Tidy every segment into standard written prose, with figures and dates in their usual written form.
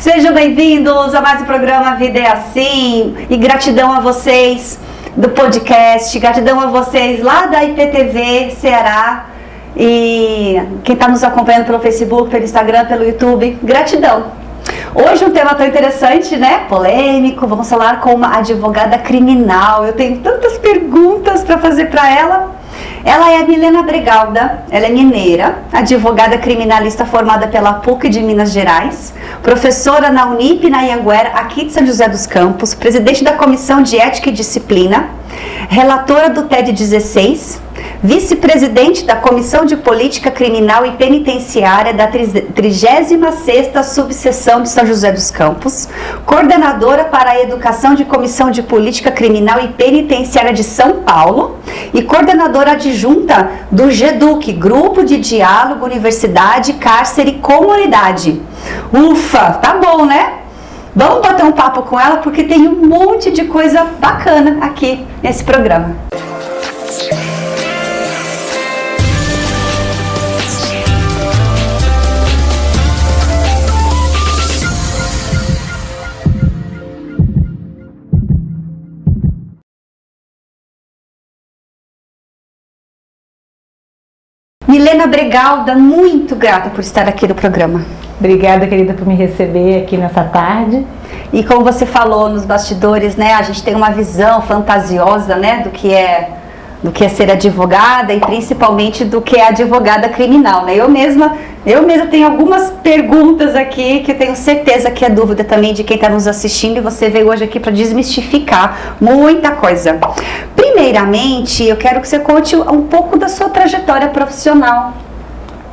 Sejam bem-vindos a mais um programa Vida é Assim, e gratidão a vocês do podcast, gratidão a vocês lá da IPTV Ceará e quem está nos acompanhando pelo Facebook, pelo Instagram, pelo YouTube, gratidão. Hoje um tema tão interessante, né? Polêmico, vamos falar com uma advogada criminal. Eu tenho tantas perguntas para fazer para ela. Ela é a Milena Bregalda, ela é mineira, advogada criminalista formada pela PUC de Minas Gerais, professora na Unip, na Anhanguera, aqui de São José dos Campos, presidente da Comissão de Ética e Disciplina, relatora do TED 16, vice-presidente da Comissão de Política Criminal e Penitenciária da 36ª Subseção de São José dos Campos, coordenadora para a Educação de Comissão de Política Criminal e Penitenciária de São Paulo e coordenadora adjunta do GEDUC, Grupo de Diálogo Universidade, Cárcere e Comunidade. Ufa, tá bom, né? Vamos bater um papo com ela porque tem um monte de coisa bacana aqui nesse programa. Milena Bregalda, muito grata por estar aqui no programa. Obrigada, querida, por me receber aqui nessa tarde. E como você falou nos bastidores, né, a gente tem uma visão fantasiosa, né, do que é ser advogada e principalmente do que é advogada criminal, né? Eu mesma tenho algumas perguntas aqui que eu tenho certeza que é dúvida também de quem está nos assistindo e você veio hoje aqui para desmistificar muita coisa. Primeiramente, eu quero que você conte um pouco da sua trajetória profissional.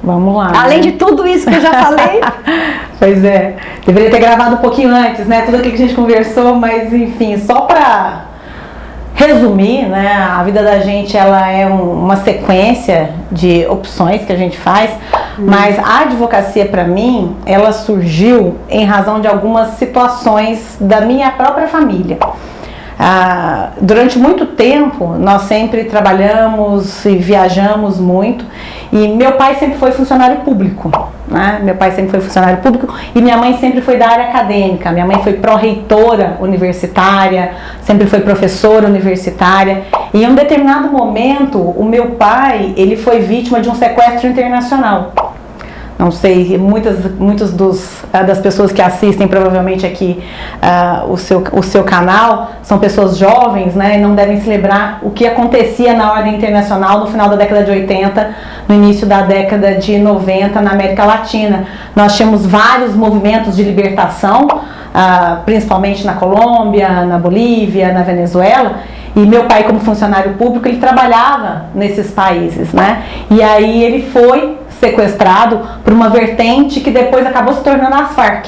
Vamos lá. Além de tudo isso que eu já falei. Pois é, deveria ter gravado um pouquinho antes, né? Tudo aquilo que a gente conversou, mas enfim, só para resumir, né? A vida da gente, ela é uma sequência de opções que a gente faz, mas a advocacia, para mim, ela surgiu em razão de algumas situações da minha própria família. Durante muito tempo nós sempre trabalhamos e viajamos muito e meu pai sempre foi funcionário público, né? Meu pai sempre foi funcionário público e minha mãe sempre foi da área acadêmica. Minha mãe foi pró-reitora universitária, sempre foi professora universitária e em um determinado momento o meu pai, ele foi vítima de um sequestro internacional. Não sei, muitas das pessoas que assistem provavelmente aqui o seu canal são pessoas jovens, né, e não devem se lembrar o que acontecia na ordem internacional no final da década de 80, no início da década de 90 na América Latina. Nós tínhamos vários movimentos de libertação, principalmente na Colômbia, na Bolívia, na Venezuela. E meu pai, como funcionário público, ele trabalhava nesses países, né? E aí ele foi sequestrado por uma vertente que depois acabou se tornando as Farc.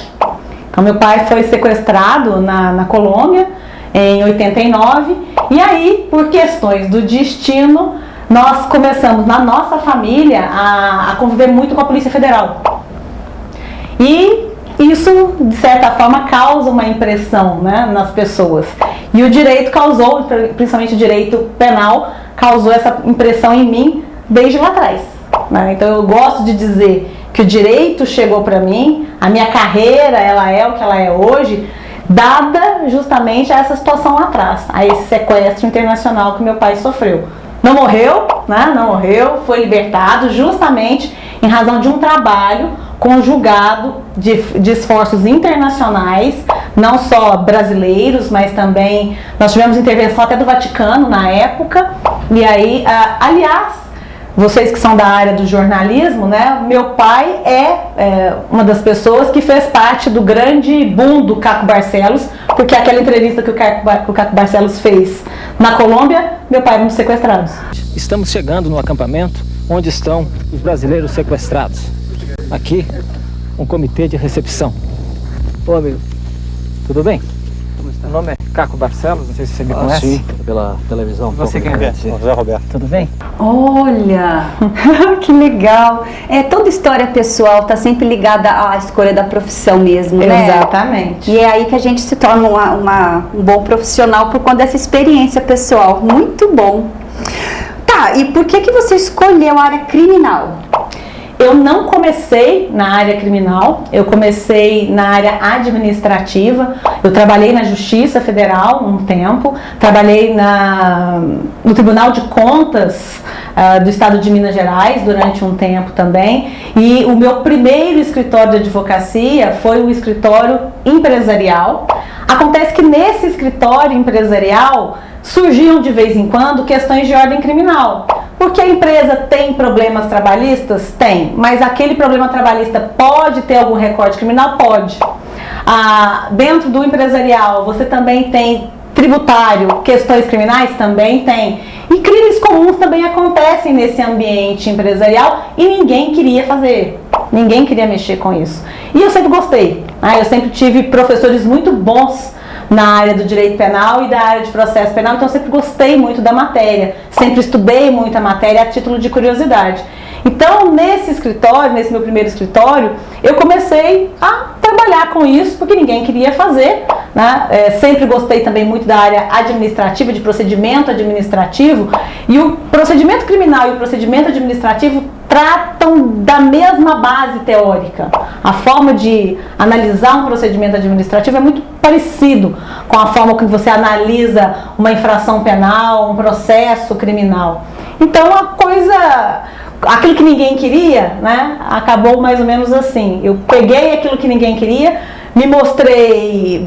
Então meu pai foi sequestrado na Colômbia em 89 e aí, por questões do destino, nós começamos na nossa família a conviver muito com a Polícia Federal. E isso, de certa forma, causa uma impressão, né, nas pessoas. E o direito causou, principalmente o direito penal, causou essa impressão em mim desde lá atrás. Né? Então eu gosto de dizer que o direito chegou para mim, a minha carreira ela é o que ela é hoje, dada justamente a essa situação lá atrás, a esse sequestro internacional que meu pai sofreu. Não morreu, né? Não morreu, foi libertado justamente em razão de um trabalho conjugado de esforços internacionais, não só brasileiros, mas também nós tivemos intervenção até do Vaticano na época. E aí, aliás, vocês que são da área do jornalismo, né? Meu pai é uma das pessoas que fez parte do grande boom do Caco Barcelos, porque aquela entrevista que o Caco Barcelos fez na Colômbia, meu pai era um dos sequestrados. Estamos chegando no acampamento onde estão os brasileiros sequestrados. Aqui, um comitê de recepção. Ô amigo, tudo bem? Meu nome é Caco Barcelos, não sei se você me conhece. Sim, pela televisão. Você quem é? José Roberto. Tudo bem? Olha, que legal. Toda história pessoal está sempre ligada à escolha da profissão mesmo, né? Exatamente. E é aí que a gente se torna um bom profissional por conta dessa experiência pessoal. Muito bom. Tá, e por que você escolheu a área criminal? Eu não comecei na área criminal, eu comecei na área administrativa. Eu trabalhei na Justiça Federal um tempo, trabalhei no Tribunal de Contas do Estado de Minas Gerais durante um tempo também. E o meu primeiro escritório de advocacia foi o escritório empresarial. Acontece que nesse escritório empresarial surgiam de vez em quando questões de ordem criminal. Porque a empresa tem problemas trabalhistas? Tem. Mas aquele problema trabalhista pode ter algum recorte criminal? Pode. Dentro do empresarial, você também tem tributário, questões criminais? Também tem. E crimes comuns também acontecem nesse ambiente empresarial e ninguém queria fazer. Ninguém queria mexer com isso. E eu sempre gostei. Eu sempre tive professores muito bons na área do direito penal e da área de processo penal, então eu sempre gostei muito da matéria, sempre estudei muito a matéria a título de curiosidade. Então, nesse escritório, nesse meu primeiro escritório, eu comecei a trabalhar com isso, porque ninguém queria fazer, né? Sempre gostei também muito da área administrativa, de procedimento administrativo, e o procedimento criminal e o procedimento administrativo tratam da mesma base teórica. A forma de analisar um procedimento administrativo é muito parecido com a forma que você analisa uma infração penal, um processo criminal. Então, aquilo que ninguém queria, né, acabou mais ou menos assim. Eu peguei aquilo que ninguém queria, me mostrei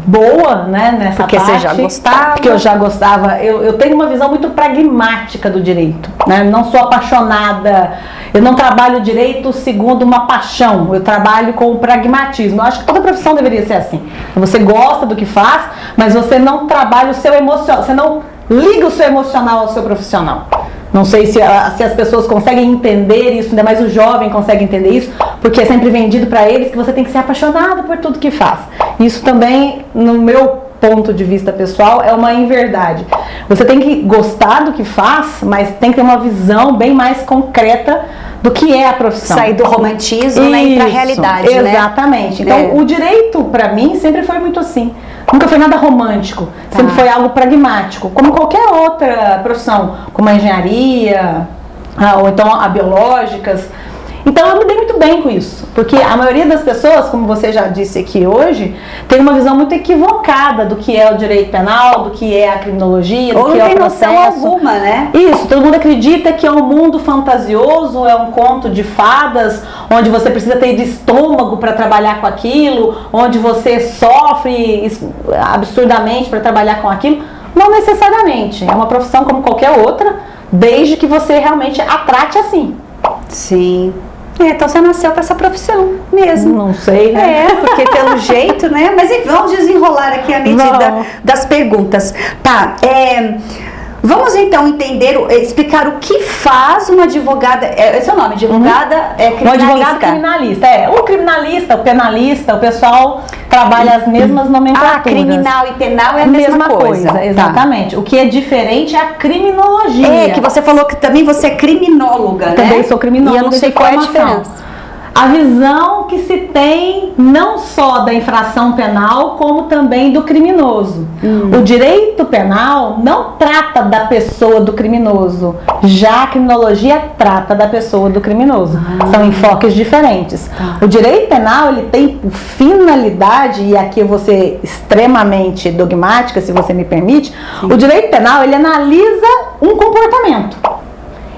boa, né, nessa porque parte. Você já gostava? Porque eu já gostava. Eu tenho uma visão muito pragmática do direito, né? Não sou apaixonada. Eu não trabalho direito segundo uma paixão. Eu trabalho com o pragmatismo. Eu acho que toda profissão deveria ser assim. Você gosta do que faz, mas você não trabalha o seu emocional. Você não liga o seu emocional ao seu profissional. Não sei se as pessoas conseguem entender isso, ainda mais o jovem consegue entender isso, porque é sempre vendido para eles que você tem que ser apaixonado por tudo que faz. Isso também, no meu ponto de vista pessoal, é uma inverdade. Você tem que gostar do que faz, mas tem que ter uma visão bem mais concreta do que é a profissão. Sair do romantismo, né, e ir pra realidade, né? Exatamente. Então, o direito, para mim, sempre foi muito assim. Nunca foi nada romântico, sempre foi algo pragmático, como qualquer outra profissão, como a engenharia, ou então a biológicas. Então eu me dei muito bem com isso, porque a maioria das pessoas, como você já disse aqui hoje, tem uma visão muito equivocada do que é o direito penal, do que é a criminologia, do que é o processo. Ou não tem noção alguma, né? Isso, todo mundo acredita que é um mundo fantasioso, é um conto de fadas, onde você precisa ter estômago para trabalhar com aquilo, onde você sofre absurdamente para trabalhar com aquilo. Não necessariamente, é uma profissão como qualquer outra, desde que você realmente a trate assim. Sim. Então você nasceu para essa profissão mesmo. Não sei, né? Porque pelo jeito, né? Mas vamos desenrolar aqui a medida das perguntas. Tá, vamos então explicar o que faz uma advogada, esse é o nome, advogada criminalista. Um advogado criminalista, o criminalista, o penalista, o pessoal trabalha as mesmas nomenclaturas. Criminal e penal é a mesma coisa. Exatamente. Tá. O que é diferente é a criminologia. Que você falou que também você é criminóloga, né? Também sou criminóloga. E eu não sei qual é a diferença. A visão que se tem não só da infração penal, como também do criminoso. O direito penal não trata da pessoa do criminoso, já a criminologia trata da pessoa do criminoso. São enfoques diferentes. O direito penal, ele tem por finalidade, e aqui eu vou ser extremamente dogmática, se você me permite, o direito penal, ele analisa um comportamento.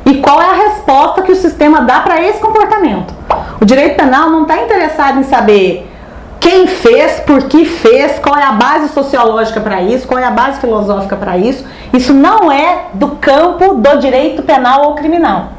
E qual é a resposta que o sistema dá para esse comportamento? O direito penal não está interessado em saber quem fez, por que fez, qual é a base sociológica para isso, qual é a base filosófica para isso. Isso não é do campo do direito penal ou criminal.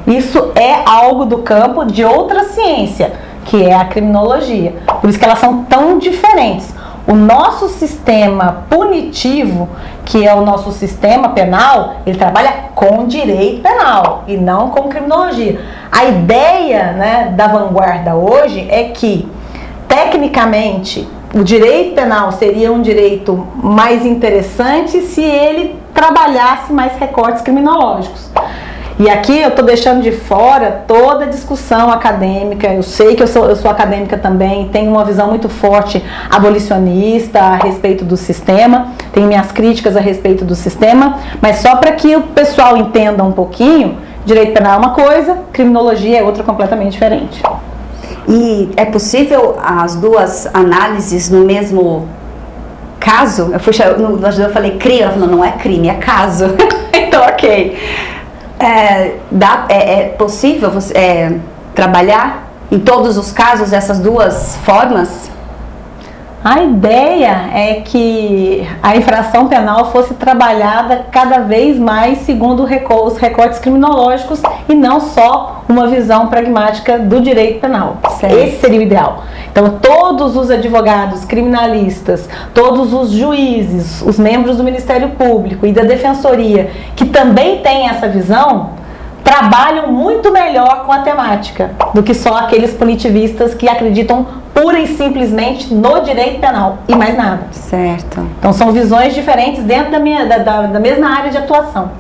Isso é algo do campo de outra ciência, que é a criminologia. Por isso que elas são tão diferentes. O nosso sistema punitivo, que é o nosso sistema penal, ele trabalha com direito penal e não com criminologia. A ideia, né, da vanguarda hoje é que, tecnicamente, o direito penal seria um direito mais interessante se ele trabalhasse mais recortes criminológicos. E aqui eu estou deixando de fora toda a discussão acadêmica. Eu sei que eu sou acadêmica também, tenho uma visão muito forte abolicionista a respeito do sistema, tenho minhas críticas a respeito do sistema, mas só para que o pessoal entenda um pouquinho direito penal é uma coisa, criminologia é outra completamente diferente. E é possível as duas análises no mesmo caso? Eu falei crime, ela falou, não é crime, é caso. Então, ok. É possível você trabalhar em todos os casos essas duas formas? A ideia é que a infração penal fosse trabalhada cada vez mais segundo os recortes criminológicos e não só uma visão pragmática do direito penal. Certo. Esse seria o ideal. Então, todos os advogados criminalistas, todos os juízes, os membros do Ministério Público e da Defensoria, que também têm essa visão, trabalham muito melhor com a temática do que só aqueles punitivistas que acreditam pura e simplesmente no direito penal e mais nada. Certo. Então são visões diferentes dentro da mesma área de atuação.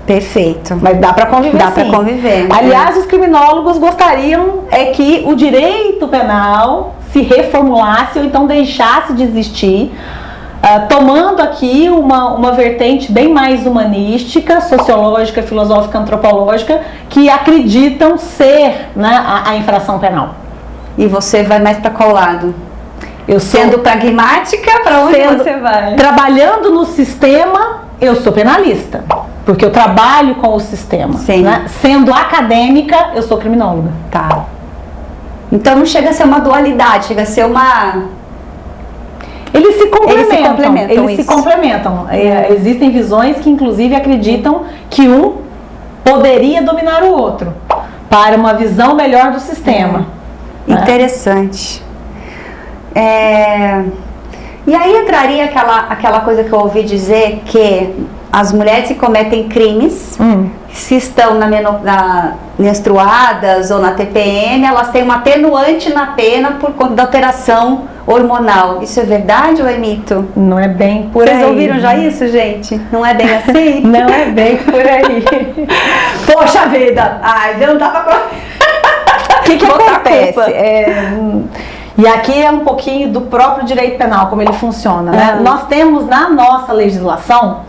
Perfeito. Mas dá para conviver. Dá para conviver. Aliás, os criminólogos gostariam que o direito penal se reformulasse ou então deixasse de existir, tomando aqui uma vertente bem mais humanística, sociológica, filosófica, antropológica, que acreditam ser, né, a infração penal. E você vai mais para qual lado? Sendo pragmática, para onde você vai? Trabalhando no sistema, eu sou penalista, porque eu trabalho com o sistema. Sim. Né? Sendo acadêmica, eu sou criminóloga. Tá. Então não chega a ser uma dualidade, chega a ser uma... Eles se complementam. complementam. Existem visões que inclusive acreditam que um poderia dominar o outro para uma visão melhor do sistema. Interessante. E aí entraria aquela coisa que eu ouvi dizer, que as mulheres que cometem crimes, se estão menstruadas ou na TPM, elas têm uma atenuante na pena por conta da alteração hormonal. Isso é verdade ou é mito? Não é bem por aí. Vocês ouviram já isso, gente? Não é bem assim? Não é bem por aí. Poxa vida! Ai, não dá pra... O que acontece? E aqui é um pouquinho do próprio direito penal, como ele funciona, né? Nós temos na nossa legislação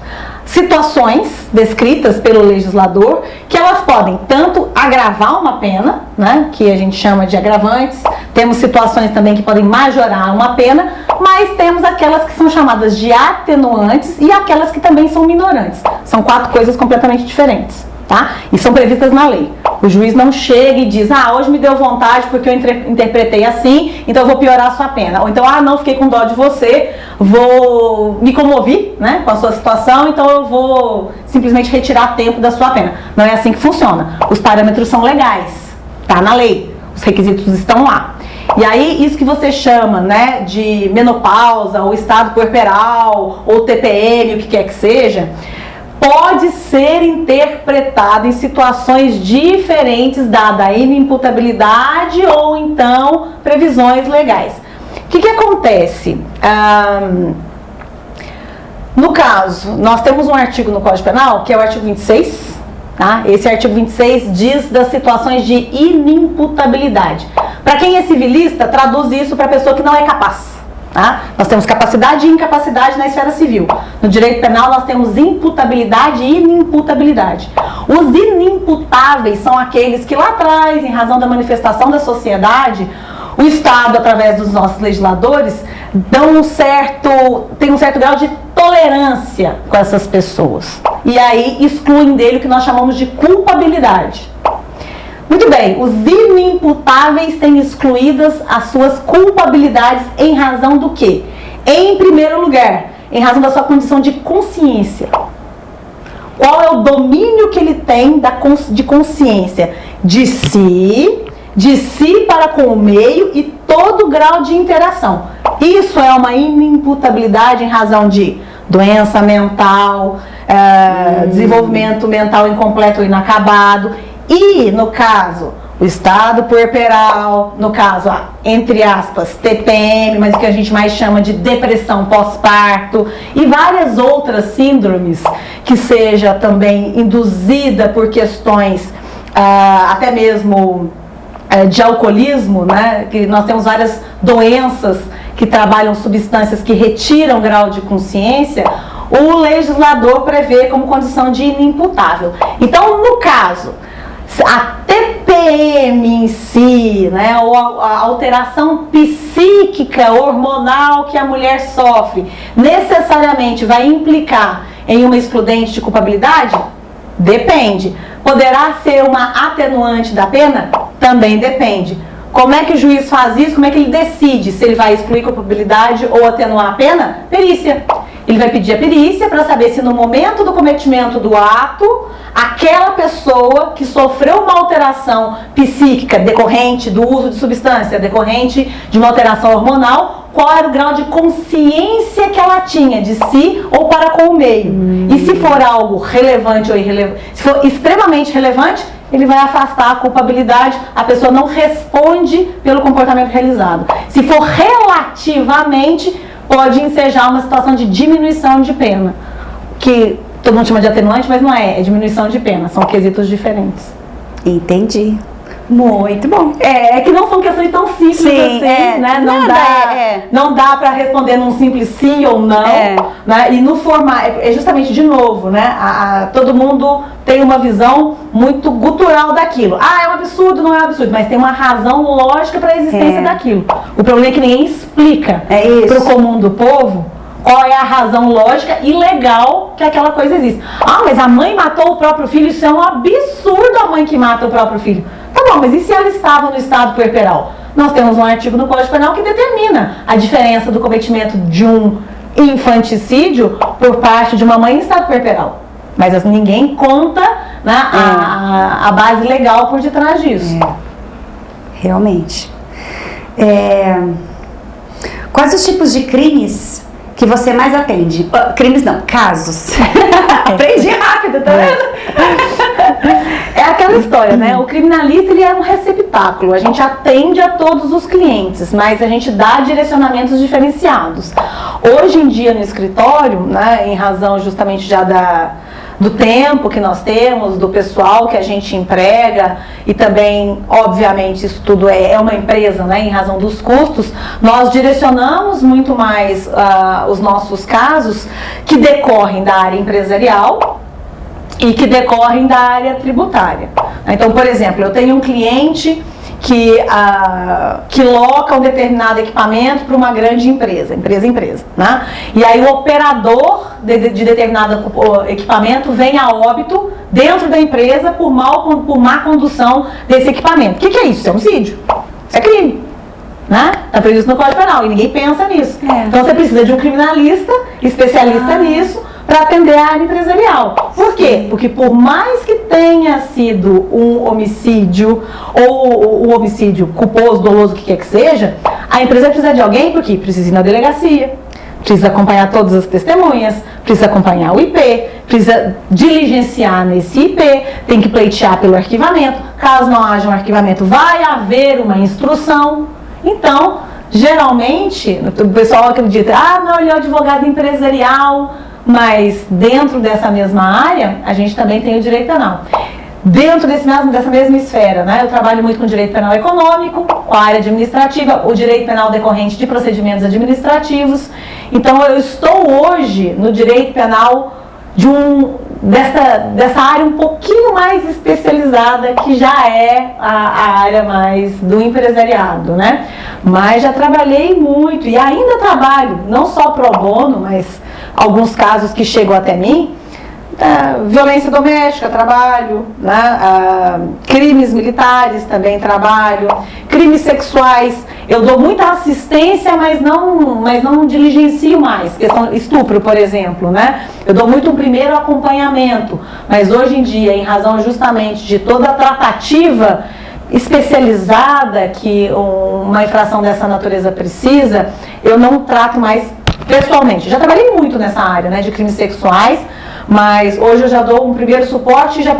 situações descritas pelo legislador que elas podem tanto agravar uma pena, né, que a gente chama de agravantes, temos situações também que podem majorar uma pena, mas temos aquelas que são chamadas de atenuantes e aquelas que também são minorantes. São 4 coisas completamente diferentes, tá? E são previstas na lei. O juiz não chega e diz, hoje me deu vontade porque eu interpretei assim, então eu vou piorar a sua pena. Ou então, não, fiquei com dó de você, me comovi, né, com a sua situação, então eu vou simplesmente retirar tempo da sua pena. Não é assim que funciona. Os parâmetros são legais, tá na lei, os requisitos estão lá. E aí, isso que você chama, né, de menopausa, ou estado puerperal, ou TPM, o que quer que seja, pode ser interpretado em situações diferentes, dada a inimputabilidade ou então previsões legais. O que acontece? No caso, nós temos um artigo no Código Penal, que é o artigo 26, tá? Esse artigo 26 diz das situações de inimputabilidade. Para quem é civilista, traduz isso para a pessoa que não é capaz. Tá? Nós temos capacidade e incapacidade na esfera civil. No direito penal nós temos imputabilidade e inimputabilidade. Os inimputáveis são aqueles que lá atrás, em razão da manifestação da sociedade, o Estado, através dos nossos legisladores, tem um certo grau de tolerância com essas pessoas. E aí excluem dele o que nós chamamos de culpabilidade. Muito bem, os inimputáveis têm excluídas as suas culpabilidades em razão do quê? Em primeiro lugar, em razão da sua condição de consciência. Qual é o domínio que ele tem de consciência? De si para com o meio e todo grau de interação. Isso é uma inimputabilidade em razão de doença mental, desenvolvimento mental incompleto ou inacabado. E, no caso, o estado puerperal, no caso, entre aspas, TPM, mas o que a gente mais chama de depressão pós-parto, e várias outras síndromes que seja também induzida por questões até mesmo de alcoolismo, né? Que nós temos várias doenças que trabalham substâncias que retiram grau de consciência. o legislador prevê como condição de inimputável. Então, no caso, a TPM em si, né, ou a alteração psíquica, hormonal que a mulher sofre, necessariamente vai implicar em uma excludente de culpabilidade? Depende. Poderá ser uma atenuante da pena? Também depende. Como é que o juiz faz isso? Como é que ele decide se ele vai excluir culpabilidade ou atenuar a pena? Perícia. Ele vai pedir a perícia para saber se no momento do cometimento do ato, aquela pessoa que sofreu uma alteração psíquica decorrente do uso de substância, decorrente de uma alteração hormonal, qual era o grau de consciência que ela tinha de si ou para com o meio. E se for algo relevante ou irrelevante, se for extremamente relevante, ele vai afastar a culpabilidade, a pessoa não responde pelo comportamento realizado. Se for relativamente, pode ensejar uma situação de diminuição de pena, que todo mundo chama de atenuante, mas não é diminuição de pena, são quesitos diferentes. Entendi. Muito bom. É que não são questões tão simples assim, né? Não dá para responder num simples sim ou não, né? E no formato, é justamente de novo, né? Todo mundo tem uma visão muito gutural daquilo. Ah, é um absurdo, não é um absurdo, mas tem uma razão lógica para a existência daquilo. O problema é que ninguém explica para o comum do povo qual é a razão lógica e legal que aquela coisa existe. Ah, mas a mãe matou o próprio filho, isso é um absurdo, a mãe que mata o próprio filho. Tá bom, mas e se ela estava no estado puerperal? Nós temos um artigo no Código Penal que determina a diferença do cometimento de um infanticídio por parte de uma mãe em estado puerperal. Mas ninguém conta, né, a base legal por detrás disso. Realmente. Quais os tipos de crimes que você mais atende? Crimes não, casos. Aprendi rápido, tá vendo? É aquela história, né? O criminalista, ele é um receptáculo. A gente atende a todos os clientes, mas a gente dá direcionamentos diferenciados. Hoje em dia no escritório, né, em razão justamente já do tempo que nós temos, do pessoal que a gente emprega e também, obviamente, isso tudo é uma empresa, né, em razão dos custos, nós direcionamos muito mais os nossos casos que decorrem da área empresarial e que decorrem da área tributária. Então, por exemplo, eu tenho um cliente que loca um determinado equipamento para uma grande empresa, né? E aí o operador de determinado equipamento vem a óbito dentro da empresa por má condução desse equipamento. O que é isso? Isso é homicídio. Isso é crime. Né? Está previsto no Código Penal e ninguém pensa nisso. Então você precisa de um criminalista especialista nisso para atender a área empresarial. Por quê? Porque por mais que tenha sido um homicídio ou um homicídio culposo, doloso, o que quer que seja, a empresa precisa de alguém porque precisa ir na delegacia, precisa acompanhar todas as testemunhas, precisa acompanhar o IP, precisa diligenciar nesse IP, tem que pleitear pelo arquivamento. Caso não haja um arquivamento, vai haver uma instrução. Então, geralmente, o pessoal acredita, não, ele é advogado empresarial, mas dentro dessa mesma área, a gente também tem o direito penal. Dentro dessa mesma esfera, né, eu trabalho muito com direito penal econômico, com a área administrativa, o direito penal decorrente de procedimentos administrativos. Então, eu estou hoje no direito penal dessa área um pouquinho mais especializada, que já é a área mais do empresariado, né? Mas já trabalhei muito e ainda trabalho, não só pro bono, mas alguns casos que chegam até mim, violência doméstica, trabalho, né? Crimes militares também trabalho, crimes sexuais, eu dou muita assistência, mas não diligencio mais, questão estupro, por exemplo, né? Eu dou muito um primeiro acompanhamento, mas hoje em dia, em razão justamente de toda a tratativa especializada que uma infração dessa natureza precisa, eu não trato mais pessoalmente. Já trabalhei muito nessa área, né, de crimes sexuais, mas hoje eu já dou um primeiro suporte e já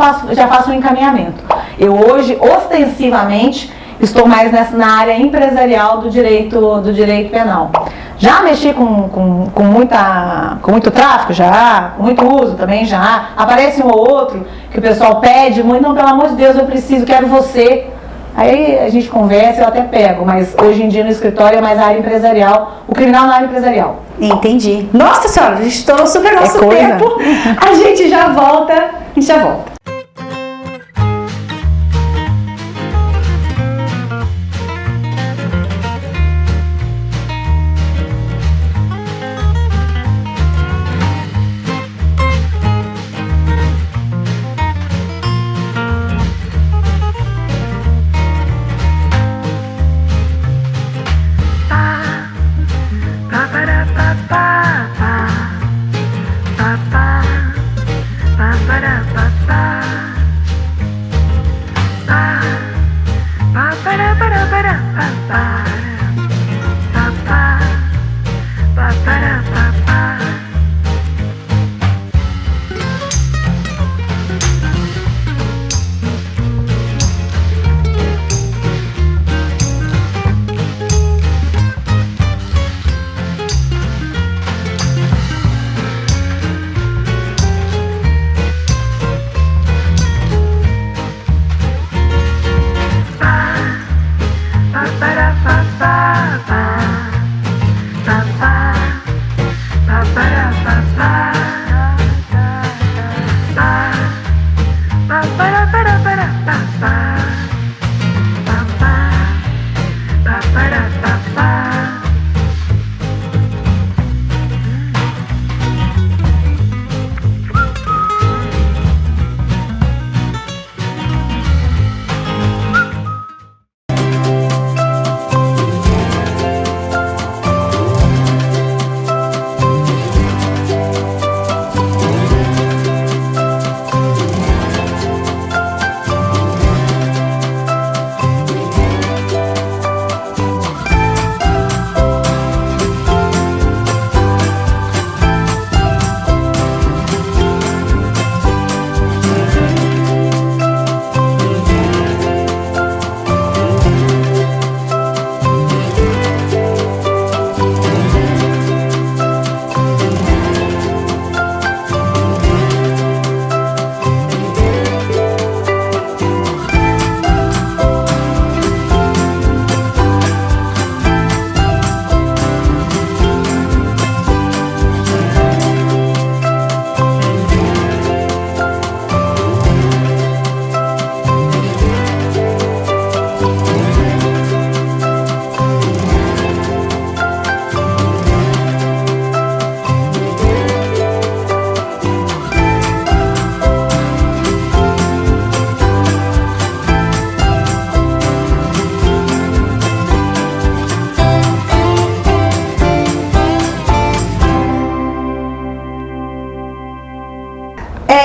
faço um encaminhamento. Eu hoje, ostensivamente, estou mais na área empresarial do direito penal. Já mexi com muito tráfico, já, com muito uso também, já. Aparece um ou outro que o pessoal pede muito, não, pelo amor de Deus, eu preciso, quero você. Aí a gente conversa, eu até pego, mas hoje em dia no escritório é mais a área empresarial, o criminal na área empresarial. Entendi. Nossa senhora, a gente estourou super nosso coisa. tempo. A gente já volta.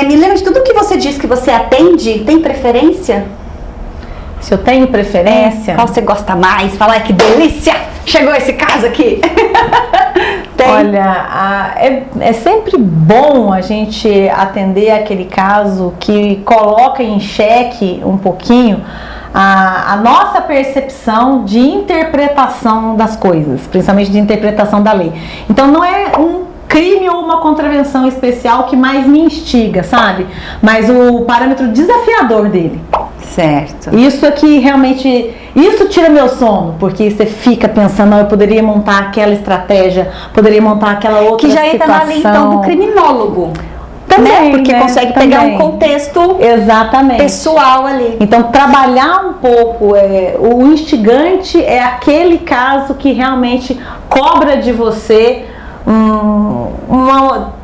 Me lembra de tudo que você diz que você atende, tem preferência? Se eu tenho preferência? Qual você gosta mais? Fala, ai, que delícia! Chegou esse caso aqui! Tem? Olha, é sempre bom a gente atender aquele caso que coloca em xeque um pouquinho a nossa percepção de interpretação das coisas, principalmente de interpretação da lei. Então não é um crime ou uma contravenção especial que mais me instiga, sabe? Mas o parâmetro desafiador dele. Certo. Isso aqui realmente, isso tira meu sono, porque você fica pensando, eu poderia montar aquela estratégia, poderia montar aquela outra situação. Que já entra na lei, então, do criminólogo. Também, né? Porque consegue pegar um contexto pessoal ali. Então, trabalhar um pouco, o instigante é aquele caso que realmente cobra de você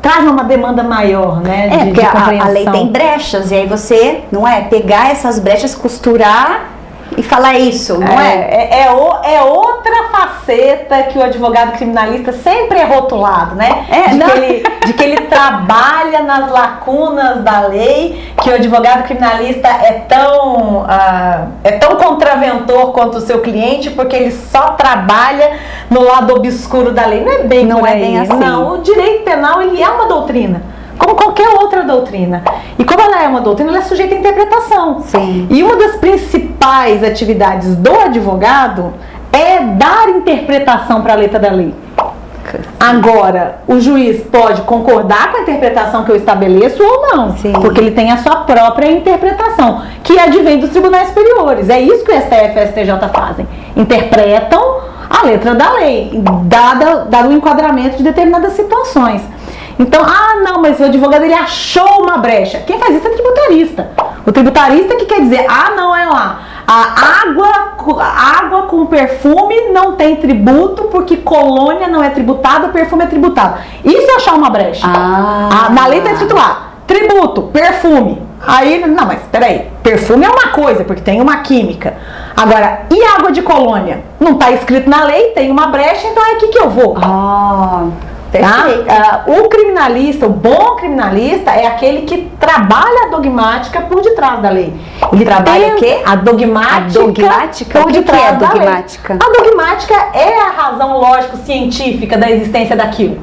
traz uma demanda maior, né? Porque a lei tem brechas, e aí você, não é? Pegar essas brechas, costurar e falar isso, não é? É outra faceta que o advogado criminalista sempre é rotulado, né? De que ele trabalha nas lacunas da lei, que o advogado criminalista é tão contraventor quanto o seu cliente, porque ele só trabalha no lado obscuro da lei. Não é bem por aí. Bem assim. Não, o direito penal, ele é uma doutrina, como qualquer outra doutrina. E como ela é uma doutrina, ela é sujeita à interpretação. Sim. E uma das principais atividades do advogado é dar interpretação para a letra da lei. Agora, o juiz pode concordar com a interpretação que eu estabeleço ou não, Sim. porque ele tem a sua própria interpretação, que advém dos tribunais superiores. É isso que o STF e o STJ fazem. Interpretam a letra da lei, dado o enquadramento de determinadas situações. Então, não, mas o advogado ele achou uma brecha. Quem faz isso é o tributarista. O tributarista que quer dizer, não é lá. A água com perfume não tem tributo porque colônia não é tributada, o perfume é tributado. Isso é achar uma brecha. Na lei está escrito lá, tributo, perfume. Aí, não, mas peraí, perfume é uma coisa, porque tem uma química. Agora, e água de colônia? Não está escrito na lei, tem uma brecha, então é aqui que eu vou. O criminalista, o bom criminalista é aquele que trabalha a dogmática por detrás da lei. Ele trabalha o quê? A dogmática por detrás da lei. A dogmática é a razão lógico-científica da existência daquilo.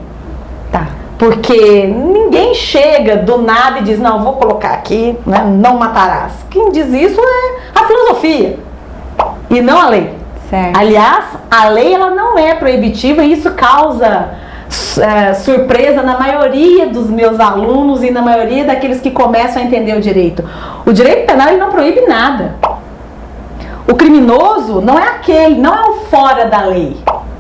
Porque ninguém chega do nada e diz, não, vou colocar aqui, né, não matarás. Quem diz isso é a filosofia e não a lei. Certo. Aliás, a lei ela não é proibitiva e isso causa surpresa na maioria dos meus alunos e na maioria daqueles que começam a entender o direito. O direito penal ele não proíbe nada. O criminoso não é o fora da lei.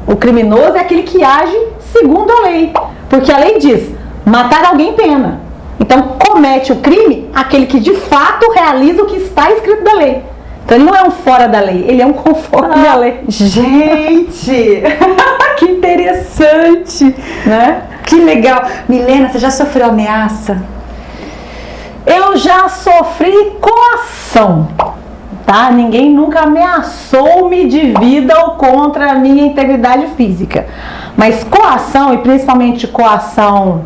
O criminoso é aquele que age segundo a lei. Porque a lei diz, matar alguém pena. Então, comete o crime aquele que de fato realiza o que está escrito da lei. Então, ele não é um fora da lei, ele é um conforme à lei. Gente, que interessante, né? Que legal. Milena, você já sofreu ameaça? Eu já sofri coação, tá? Ninguém nunca ameaçou-me de vida ou contra a minha integridade física. Mas coação, e principalmente coação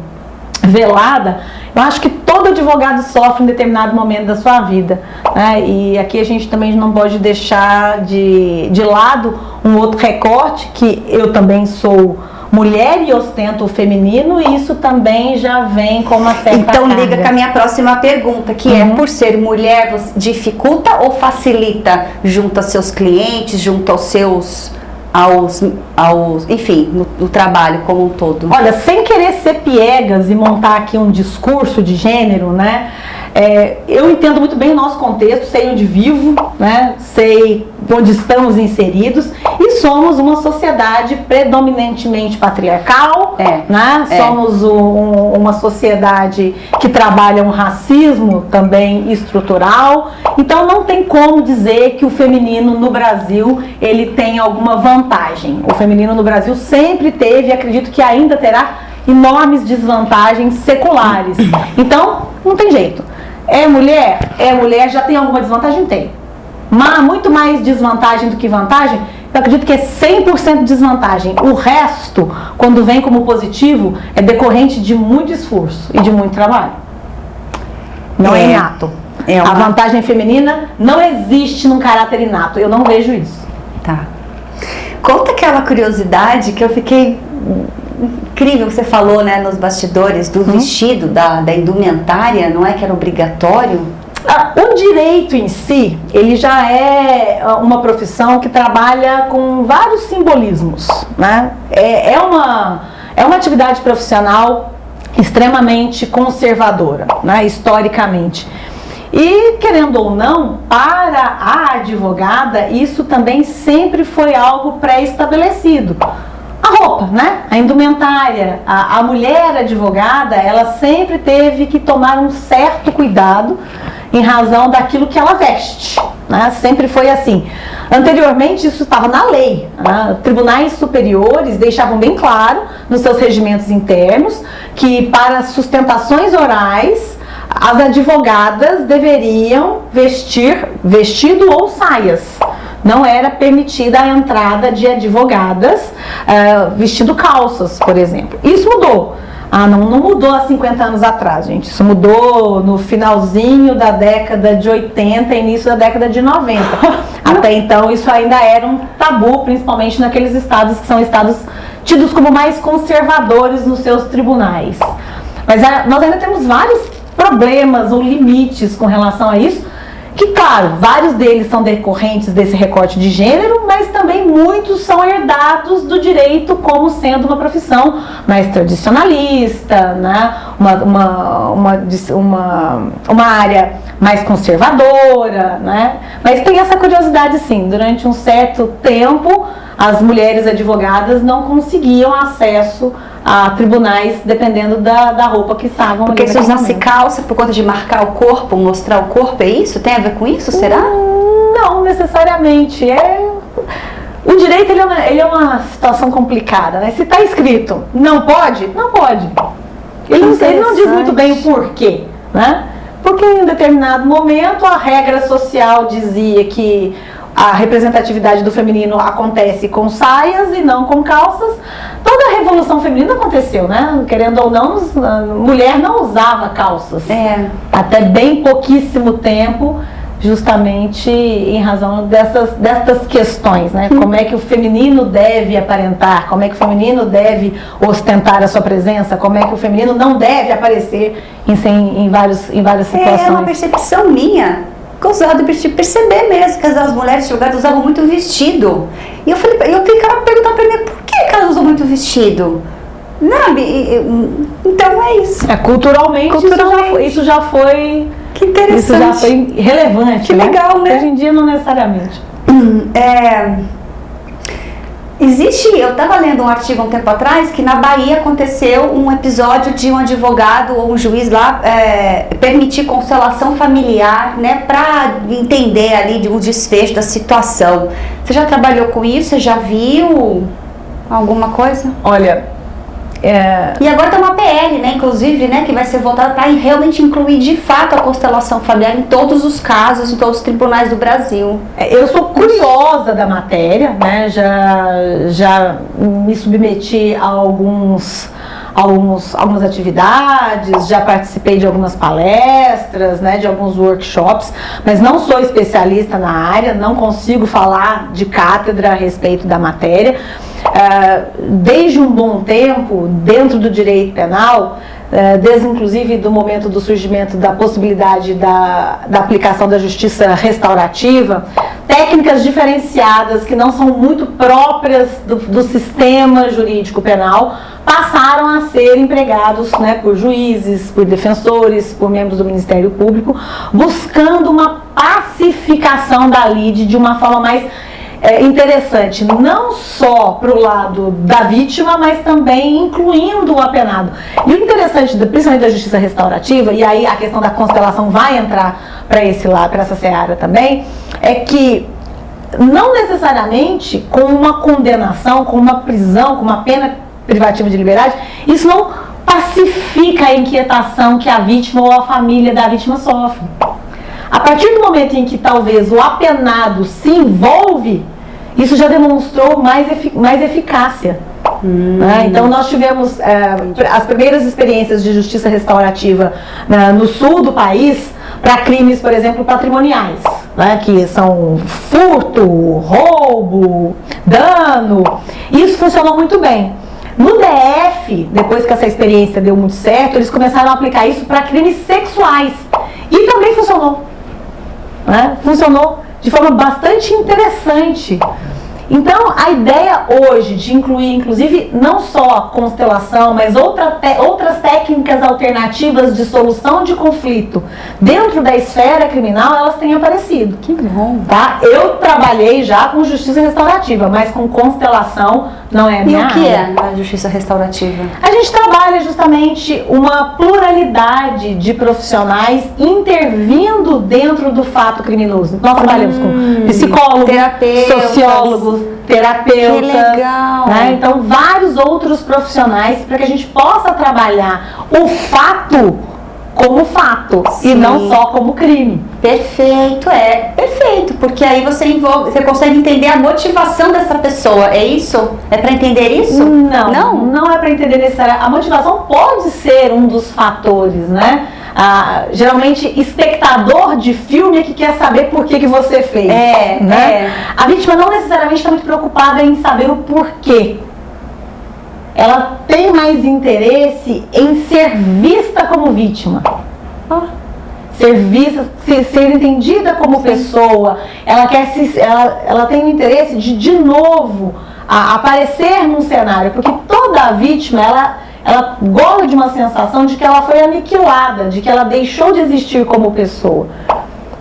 velada, eu acho que todo advogado sofre em determinado momento da sua vida, né? E aqui a gente também não pode deixar de lado um outro recorte, que eu também sou mulher e ostento o feminino, e isso também já vem com uma certa Então carga. liga com a minha próxima pergunta, que é, por ser mulher, você dificulta ou facilita junto aos seus clientes, junto aos seus... enfim, no trabalho como um todo? Olha, sem querer ser piegas e montar aqui um discurso de gênero, né? Eu entendo muito bem o nosso contexto, sei onde vivo, né? Sei onde estamos inseridos e somos uma sociedade predominantemente patriarcal, né? Somos uma sociedade que trabalha um racismo também estrutural, então não tem como dizer que o feminino no Brasil ele tem alguma vantagem. O feminino no Brasil sempre teve e acredito que ainda terá enormes desvantagens seculares. Então, não tem jeito. É mulher, já tem alguma desvantagem? Tem. Mas muito mais desvantagem do que vantagem, eu acredito que é 100% desvantagem. O resto, quando vem como positivo, é decorrente de muito esforço e de muito trabalho. Não é inato. A vantagem feminina não existe num caráter inato. Eu não vejo isso. Tá. Conta aquela curiosidade que eu fiquei... incrível que você falou, né, nos bastidores do vestido, da indumentária, não é que era obrigatório? O direito em si, ele já é uma profissão que trabalha com vários simbolismos, né? É uma atividade profissional extremamente conservadora, né, historicamente. E, querendo ou não, para a advogada, isso também sempre foi algo pré-estabelecido. A roupa, né? A indumentária, a mulher advogada, ela sempre teve que tomar um certo cuidado em razão daquilo que ela veste, né? Sempre foi assim. Anteriormente isso estava na lei, né? Tribunais superiores deixavam bem claro nos seus regimentos internos que para sustentações orais as advogadas deveriam vestir vestido ou saias. Não era permitida a entrada de advogadas vestindo calças, por exemplo. Isso mudou. Não mudou há 50 anos atrás, gente. Isso mudou no finalzinho da década de 80 e início da década de 90. Até então, isso ainda era um tabu, principalmente naqueles estados que são estados tidos como mais conservadores nos seus tribunais. Mas nós ainda temos vários problemas ou limites com relação a isso. que, claro, vários deles são decorrentes desse recorte de gênero, mas também muitos são herdados do direito como sendo uma profissão mais tradicionalista, né? uma área mais conservadora, né? Mas tem essa curiosidade, sim. Durante um certo tempo, as mulheres advogadas não conseguiam acesso a tribunais, dependendo da roupa que estavam. Porque se usasse calça por conta de marcar o corpo, mostrar o corpo, é isso? Tem a ver com isso, será? Não necessariamente. O direito ele é uma situação complicada, né? Se está escrito não pode, não pode. Ele não diz muito bem o porquê, né? Porque em um determinado momento a regra social dizia que a representatividade do feminino acontece com saias e não com calças. Toda a revolução feminina aconteceu, né? Querendo ou não, a mulher não usava calças. Até bem pouquíssimo tempo, justamente em razão dessas questões, né? Como é que o feminino deve aparentar, como é que o feminino deve ostentar a sua presença, como é que o feminino não deve aparecer em várias situações. É uma percepção minha. Gozado de perceber mesmo que as mulheres advogadas usavam muito vestido. E eu ficava perguntando pra mim, por que elas usam muito vestido? Então é isso. Culturalmente. Isso já foi. Que interessante. Isso já foi relevante. Que legal, né? Hoje em dia não necessariamente. Eu estava lendo um artigo um tempo atrás que na Bahia aconteceu um episódio de um advogado ou um juiz lá permitir constelação familiar, né, para entender ali o desfecho da situação. Você já trabalhou com isso? Você já viu alguma coisa? Olha, e agora tem uma PL, né, inclusive, né, que vai ser votada para realmente incluir de fato a constelação familiar em todos os casos, em todos os tribunais do Brasil. Eu sou curiosa da matéria, né, já me submeti a algumas atividades, já participei de algumas palestras, né, de alguns workshops, mas não sou especialista na área, não consigo falar de cátedra a respeito da matéria. Desde um bom tempo, dentro do direito penal, desde inclusive do momento do surgimento da possibilidade da aplicação da justiça restaurativa, técnicas diferenciadas que não são muito próprias do sistema jurídico penal passaram a ser empregados, né, por juízes, por defensores, por membros do Ministério Público, buscando uma pacificação da lide de uma forma mais interessante, não só para o lado da vítima, mas também incluindo o apenado. E o interessante, principalmente da justiça restaurativa, e aí a questão da constelação vai entrar para esse lado, para essa seara também, é que não necessariamente com uma condenação, com uma prisão, com uma pena privativa de liberdade, isso não pacifica a inquietação que a vítima ou a família da vítima sofre. A partir do momento em que talvez o apenado se envolve, isso já demonstrou mais eficácia. Né? Então nós tivemos as primeiras experiências de justiça restaurativa no sul do país para crimes, por exemplo, patrimoniais, né? Que são furto, roubo, dano. Isso funcionou muito bem. No DF, depois que essa experiência deu muito certo, eles começaram a aplicar isso para crimes sexuais. E também funcionou. Né? Funcionou de forma bastante interessante. Então, a ideia hoje de incluir, inclusive, não só a constelação, mas outras técnicas alternativas de solução de conflito dentro da esfera criminal, elas têm aparecido. Que bom. Tá? Eu trabalhei já com justiça restaurativa, mas com constelação não é a minha área. E o que é a justiça restaurativa? A gente trabalha justamente uma pluralidade de profissionais intervindo dentro do fato criminoso. Nós trabalhamos com psicólogos, sociólogos, terapeutas. Que legal. Né? Então, vários outros profissionais para que a gente possa trabalhar o fato como fato. Sim. E não só como crime. Perfeito, perfeito, porque aí você consegue entender a motivação dessa pessoa, é isso? É para entender isso? Não é para entender necessariamente. A motivação pode ser um dos fatores, né? Geralmente, espectador de filme é que quer saber por que você fez. Né? A vítima não necessariamente está muito preocupada em saber o porquê. Ela tem mais interesse em ser vista como vítima. ser vista, ser entendida como pessoa, ela tem o interesse de novo, aparecer num cenário, porque toda vítima, ela goza de uma sensação de que ela foi aniquilada, de que ela deixou de existir como pessoa.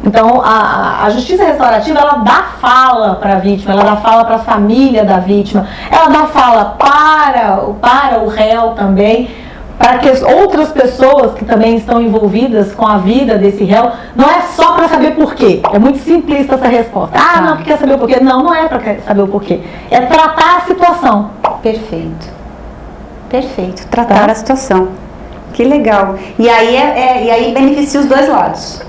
Então, a justiça restaurativa, ela dá fala para a vítima, ela dá fala para a família da vítima, ela dá fala para o réu também, para que as outras pessoas que também estão envolvidas com a vida desse réu, não é só para saber por quê. É muito simplista essa resposta. Não, quer saber o porquê? Não é para saber o porquê. É tratar a situação. Perfeito. Tratar a situação. Que legal. E aí beneficia os dois lados.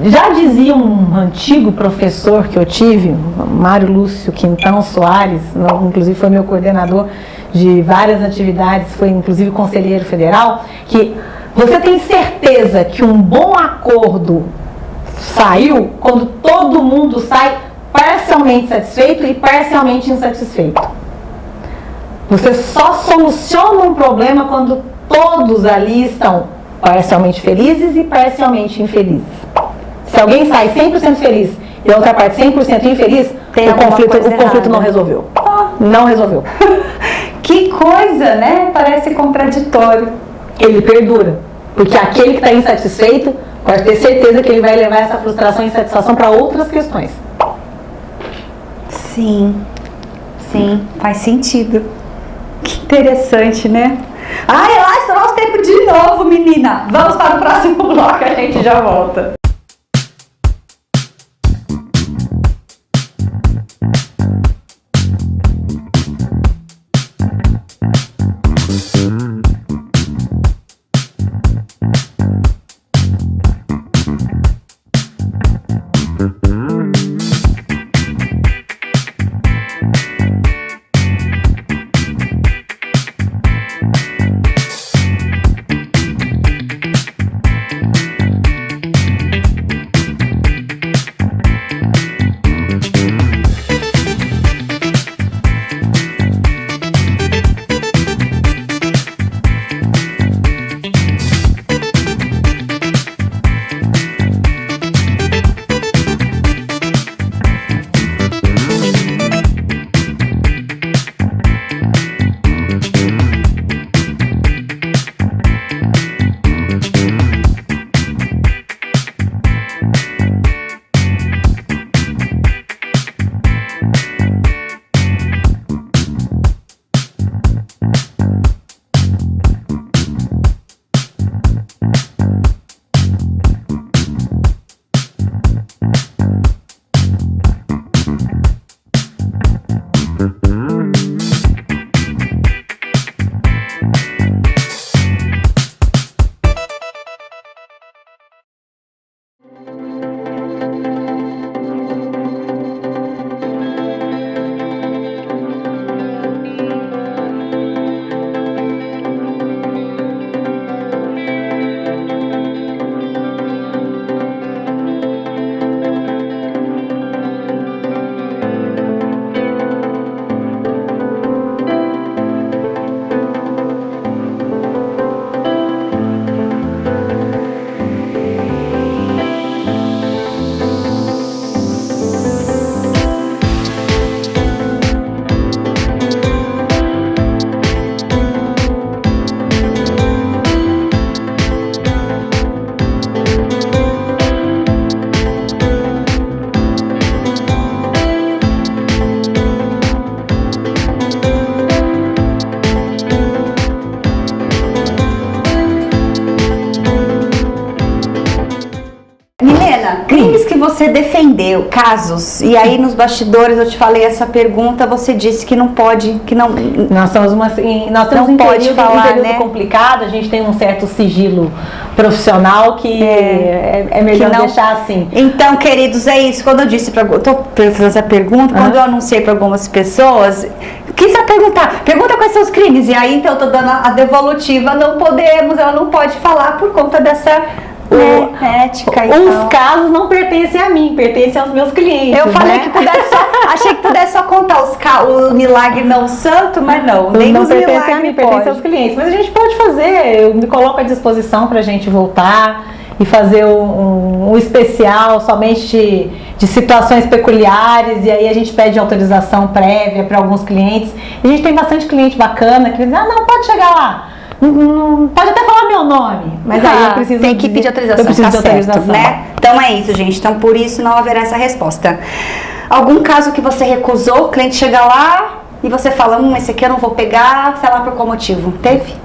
Já dizia um antigo professor que eu tive, Mário Lúcio Quintão Soares, inclusive foi meu coordenador de várias atividades, foi inclusive conselheiro federal, que você tem certeza que um bom acordo saiu quando todo mundo sai parcialmente satisfeito e parcialmente insatisfeito. Você só soluciona um problema quando todos ali estão parcialmente felizes e parcialmente infelizes. Se alguém sai 100% feliz e a outra parte 100% infeliz, o conflito não resolveu. Não resolveu. Que coisa, né? Parece contraditório. Ele perdura. Porque aquele que está insatisfeito pode ter certeza que ele vai levar essa frustração e insatisfação para outras questões. Sim, faz sentido. Que interessante, né? Lá está nosso tempo de novo, menina. Vamos para o próximo bloco, a gente já volta. Crimes que você defendeu, casos, e aí nos bastidores eu te falei essa pergunta, você disse que não pode, que não... Nós temos um período complicado, a gente tem um certo sigilo profissional que é melhor deixar assim. Então, queridos, é isso. Quando eu disse estou fazendo essa pergunta, quando eu anunciei para algumas pessoas, quis pergunta quais são os crimes, e aí então eu estou dando a devolutiva, ela não pode falar por conta dessa... ética e os casos não pertencem a mim, pertencem aos meus clientes. Eu falei que achei que pudesse só contar o milagre não santo, mas não pertence a mim, pertence aos clientes. Mas a gente pode fazer, eu me coloco à disposição para a gente voltar. e fazer um especial somente de situações peculiares, e aí a gente pede autorização prévia para alguns clientes. E a gente tem bastante cliente bacana que diz, não, pode chegar lá. Pode até falar meu nome, mas aí eu preciso... Tem que pedir autorização, eu preciso tá de autorização, certo, né? Então é isso, gente. Então por isso não haverá essa resposta. Algum caso que você recusou, o cliente chega lá e você fala, esse aqui eu não vou pegar, sei lá por qual motivo. Teve?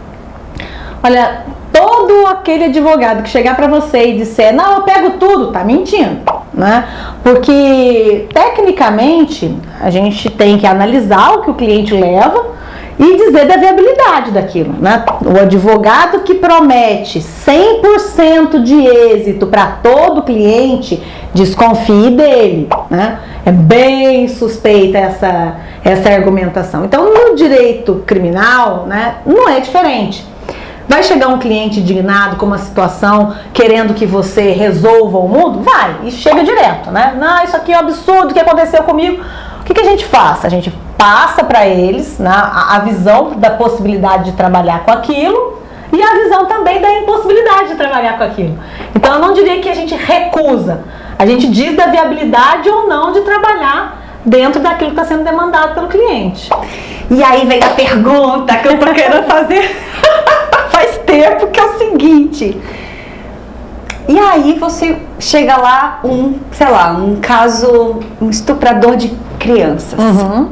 Olha, todo aquele advogado que chegar para você e disser, não, eu pego tudo, tá mentindo, né? Porque tecnicamente a gente tem que analisar o que o cliente leva e dizer da viabilidade daquilo, né? O advogado que promete 100% de êxito para todo cliente, desconfie dele, né? É bem suspeita essa argumentação. Então, no direito criminal, né, não é diferente. Vai chegar um cliente indignado com uma situação, querendo que você resolva o mundo? Vai, e chega direto, né? Não, isso aqui é um absurdo, o que aconteceu comigo? O que a gente faz? A gente passa para eles, né, a visão da possibilidade de trabalhar com aquilo e a visão também da impossibilidade de trabalhar com aquilo. Então eu não diria que a gente recusa, a gente diz da viabilidade ou não de trabalhar dentro daquilo que está sendo demandado pelo cliente. E aí vem a pergunta que eu tô querendo fazer faz tempo, que é o seguinte... E aí você chega lá, um caso, um estuprador de crianças. Uhum.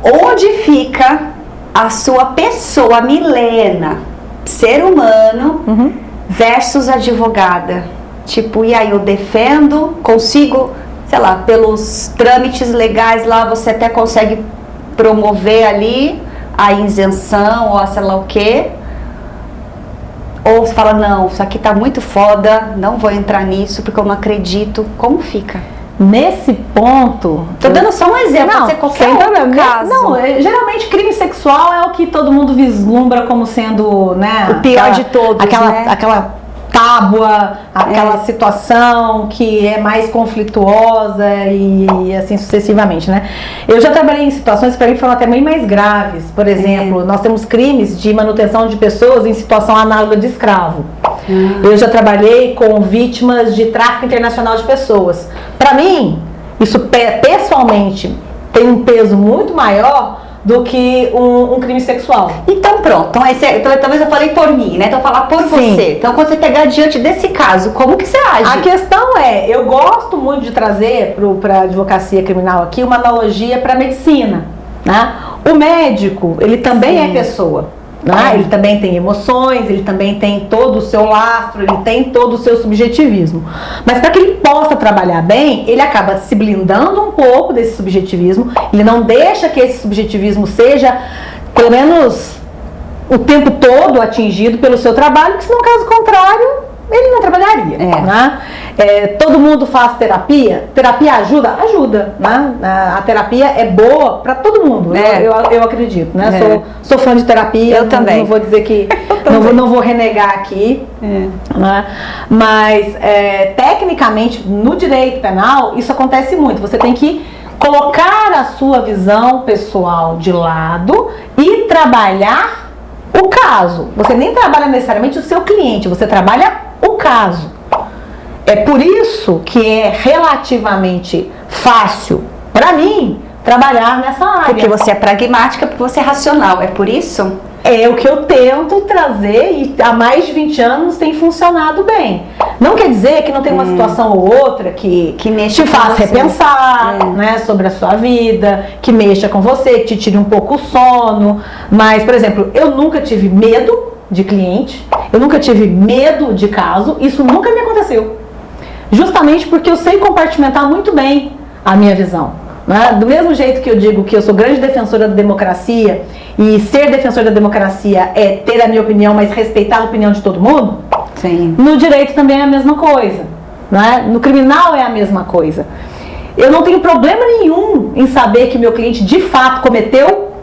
Onde fica a sua pessoa, Milena, ser humano, versus advogada? Tipo, e aí eu defendo, consigo, sei lá, pelos trâmites legais lá, você até consegue promover ali a isenção ou a sei lá o quê. Ou você fala, não, isso aqui tá muito foda, não vou entrar nisso porque eu não acredito. Como fica? Nesse ponto... Tô dando só um exemplo, não, pode ser qualquer sem outro problema. caso. Não, geralmente crime sexual é o que todo mundo vislumbra como sendo, né... O pior de todos, né? Aquela tábua, aquela situação que é mais conflituosa e assim sucessivamente, né? Eu já trabalhei em situações que para mim foram até bem mais graves. Por exemplo, nós temos crimes de manutenção de pessoas em situação análoga de escravo. Eu já trabalhei com vítimas de tráfico internacional de pessoas. Para mim, isso pessoalmente tem um peso muito maior do que um crime sexual. Então pronto, então, talvez eu falei por mim, né? Então falar por você. Então quando você pegar diante desse caso, como que você age? A questão é, eu gosto muito de trazer para a advocacia criminal aqui uma analogia para a medicina, né? O médico, ele também é pessoa. Ele também tem emoções, ele também tem todo o seu lastro, ele tem todo o seu subjetivismo. Mas para que ele possa trabalhar bem, ele acaba se blindando um pouco desse subjetivismo, ele não deixa que esse subjetivismo seja, pelo menos, o tempo todo atingido pelo seu trabalho, porque senão, caso contrário, ele não trabalharia. Né? Todo mundo faz terapia? Terapia ajuda? Ajuda. Né? A terapia é boa para todo mundo, eu acredito. Né? Sou fã de terapia, eu também. Não vou dizer que... não vou renegar aqui. Né? Mas, tecnicamente, no direito penal, isso acontece muito. Você tem que colocar a sua visão pessoal de lado e trabalhar o caso. Você nem trabalha necessariamente o seu cliente, você trabalha o caso. É por isso que é relativamente fácil, para mim, trabalhar nessa área. Porque você é pragmática, porque você é racional, é por isso? É o que eu tento trazer e há mais de 20 anos tem funcionado bem. Não quer dizer que não tem uma situação ou outra que te faz repensar, né, sobre a sua vida, que mexa com você, que te tire um pouco o sono. Mas, por exemplo, eu nunca tive medo de cliente, eu nunca tive medo de caso, isso nunca me aconteceu. Justamente porque eu sei compartimentar muito bem a minha visão. Né? Do mesmo jeito que eu digo que eu sou grande defensora da democracia, e ser defensor da democracia é ter a minha opinião, mas respeitar a opinião de todo mundo, sim. No direito também é a mesma coisa, né? No criminal é a mesma coisa. Eu não tenho problema nenhum em saber que meu cliente de fato cometeu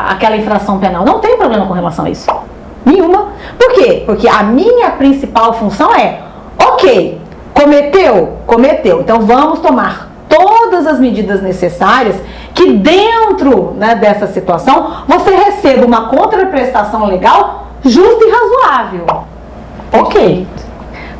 aquela infração penal. Não tem problema com relação a isso. Nenhuma. Por quê? Porque a minha principal função é, ok, cometeu, então vamos tomar todas as medidas necessárias que dentro, né, dessa situação você receba uma contraprestação legal justa e razoável. Ok.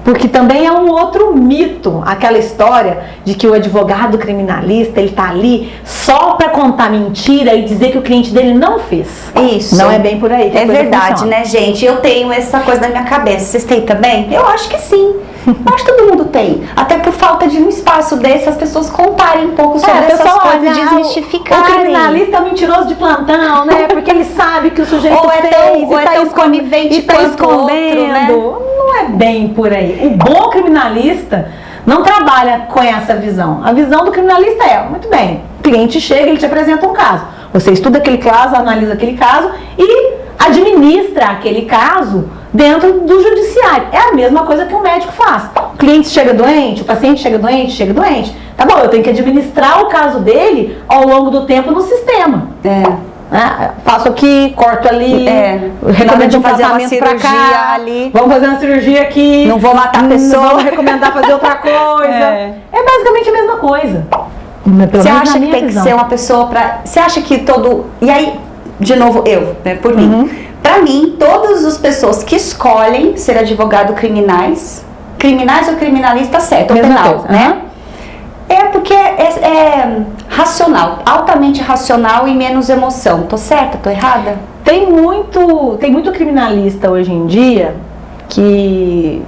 Porque também é um outro mito, aquela história de que o advogado criminalista, ele tá ali só para contar mentira e dizer que o cliente dele não fez. Isso. Não é bem por aí. É verdade, né, gente? Eu tenho essa coisa na minha cabeça. Vocês têm também? Eu acho que sim. Eu acho que todo mundo tem. Até por falta de um espaço desse, as pessoas contarem um pouco sobre essas coisas e desmistificarem. O criminalista é mentiroso de plantão, né? Porque ele sabe que o sujeito fez ou é tão conivente quanto o outro, né? Não é bem por aí. O bom criminalista não trabalha com essa visão. A visão do criminalista é, muito bem, o cliente chega, ele te apresenta um caso. Você estuda aquele caso, analisa aquele caso e administra aquele caso dentro do judiciário. É a mesma coisa que um médico faz. O cliente chega doente, o paciente chega doente. Tá bom, eu tenho que administrar o caso dele ao longo do tempo no sistema. Faço aqui, corto ali, recomendo fazer uma cirurgia ali. Vamos fazer uma cirurgia aqui. Não vou matar a pessoa. Não vou recomendar fazer outra coisa. É basicamente a mesma coisa. Você acha que tem que ser uma pessoa pra... Você acha que todo... E aí, de novo, por mim. Pra mim, todas as pessoas que escolhem ser advogado criminais ou criminalista certo, ou penal, né? É porque é racional, altamente racional e menos emoção. Tô certa? Tô errada? Tem muito criminalista hoje em dia que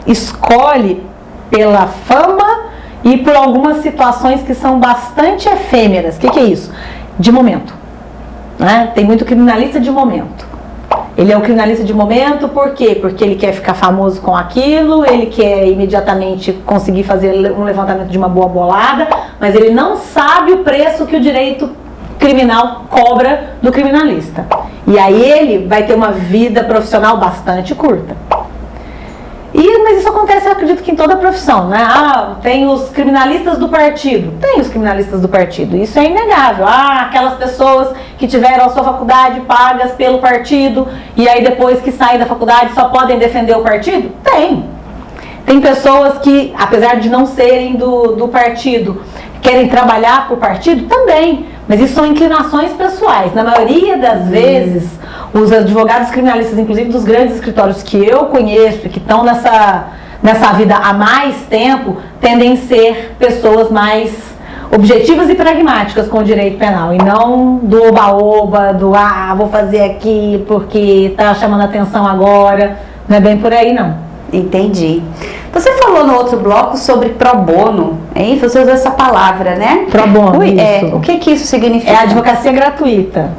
escolhe pela fama e por algumas situações que são bastante efêmeras. O que é isso? De momento. Né? Tem muito criminalista de momento. Ele é o criminalista de momento, por quê? Porque ele quer ficar famoso com aquilo, ele quer imediatamente conseguir fazer um levantamento de uma boa bolada, mas ele não sabe o preço que o direito criminal cobra do criminalista. E aí ele vai ter uma vida profissional bastante curta. Mas isso acontece, eu acredito que em toda a profissão, né? Tem os criminalistas do partido. Tem os criminalistas do partido, isso é inegável. Aquelas pessoas que tiveram a sua faculdade pagas pelo partido e aí depois que saem da faculdade só podem defender o partido? Tem pessoas que, apesar de não serem do partido, querem trabalhar para o partido? Também. Mas isso são inclinações pessoais. Na maioria das vezes, os advogados criminalistas, inclusive dos grandes escritórios que eu conheço e que estão nessa vida há mais tempo, tendem a ser pessoas mais objetivas e pragmáticas com o direito penal. E não do oba-oba, vou fazer aqui porque tá chamando atenção agora. Não é bem por aí, não. Entendi. Você falou no outro bloco sobre pro bono, hein? Você usou essa palavra, né? Pro bono, isso. O que isso significa? É a advocacia gratuita.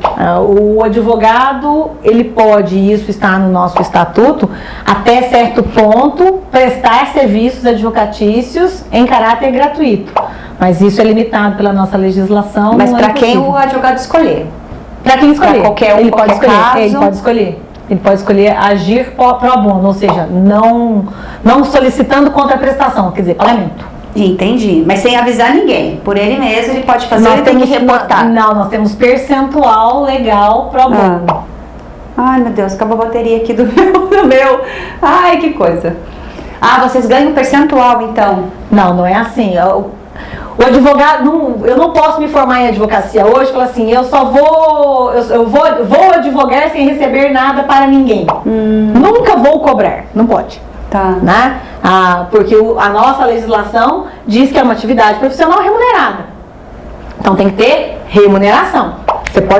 O advogado, ele pode, isso está no nosso estatuto, até certo ponto, prestar serviços advocatícios em caráter gratuito. Mas isso é limitado pela nossa legislação. Mas para quem o advogado escolher? Para quem escolher. Pra qualquer um, ele pode escolher. caso. Ele pode escolher. Ele pode escolher agir pro bono, ou seja, não solicitando contraprestação, quer dizer, pagamento. Entendi, mas sem avisar ninguém. Por ele mesmo, ele pode fazer, ele tem que reportar. Não, nós temos percentual legal pro bono. Ai, meu Deus, acabou a bateria aqui do meu. Ai, que coisa. Vocês ganham percentual, então? Não é assim. O advogado, eu não posso me formar em advocacia hoje e falar assim, eu vou advogar sem receber nada para ninguém. Nunca vou cobrar, não pode. Tá. Né? Porque a nossa legislação diz que é uma atividade profissional remunerada. Então tem que ter remuneração.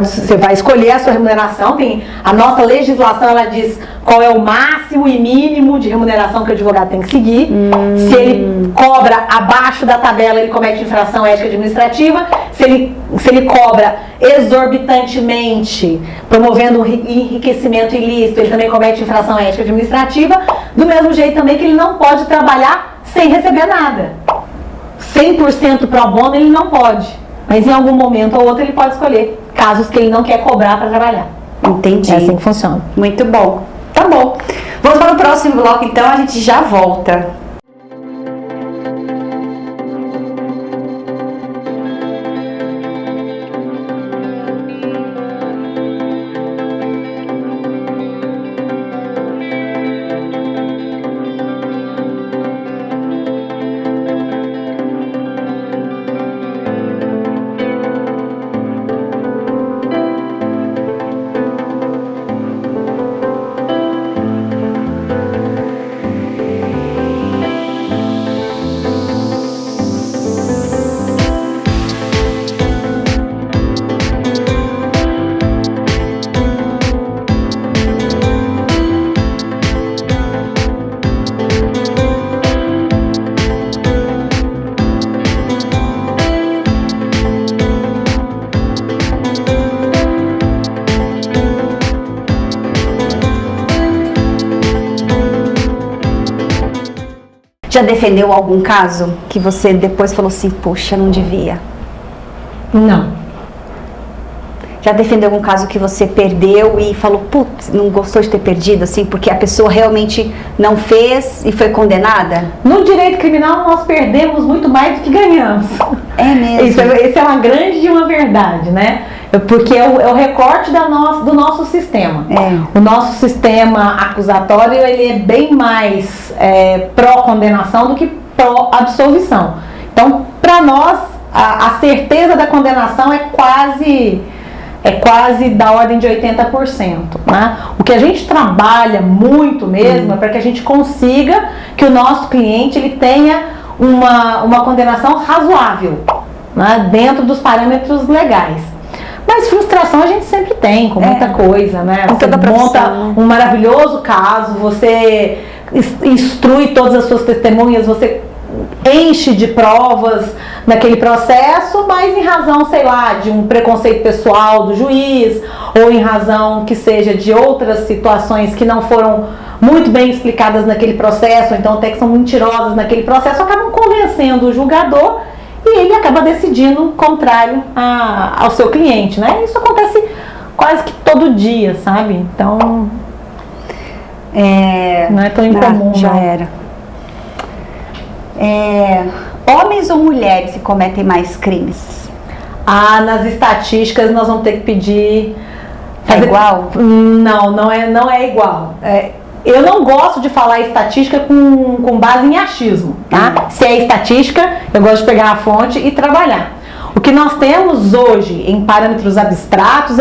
Você vai escolher a sua remuneração, a nossa legislação ela diz qual é o máximo e mínimo de remuneração que o advogado tem que seguir. Se ele cobra abaixo da tabela, ele comete infração ética administrativa. Se ele cobra exorbitantemente, promovendo um enriquecimento ilícito, ele também comete infração ética administrativa. Do mesmo jeito também que ele não pode trabalhar sem receber nada. 100% pro bono ele não pode. Mas em algum momento ou outro ele pode escolher casos que ele não quer cobrar para trabalhar. Entendi. É assim que funciona. Muito bom. Tá bom. Vamos para o próximo bloco, então, a gente já volta. Já defendeu algum caso que você depois falou assim, poxa, não devia? Não. Já defendeu algum caso que você perdeu e falou, putz, não gostou de ter perdido, assim, porque a pessoa realmente não fez e foi condenada? No direito criminal, nós perdemos muito mais do que ganhamos. É mesmo? Isso é uma grande de uma verdade, né? Porque é o recorte do nosso sistema. É. O nosso sistema acusatório, ele é bem mais pró-condenação do que pró-absolvição. Então, para nós, a certeza da condenação é quase da ordem de 80%. Né? O que a gente trabalha muito mesmo é para que a gente consiga que o nosso cliente ele tenha uma condenação razoável, né? Dentro dos parâmetros legais. Mas frustração a gente sempre tem, com muita coisa, né? Você monta um maravilhoso caso, você instrui todas as suas testemunhas, você enche de provas naquele processo, mas em razão, sei lá, de um preconceito pessoal do juiz, ou em razão que seja de outras situações que não foram muito bem explicadas naquele processo, ou então até que são mentirosas naquele processo, acabam convencendo o julgador e ele acaba decidindo contrário ao seu cliente, né? Isso acontece quase que todo dia, sabe? Então, não é tão incomum. Já não. era. Homens ou mulheres que cometem mais crimes? Nas estatísticas nós vamos ter que pedir... É igual? Não é igual. Eu não gosto de falar estatística com base em achismo, tá? Se é estatística, eu gosto de pegar a fonte e trabalhar. O que nós temos hoje em parâmetros abstratos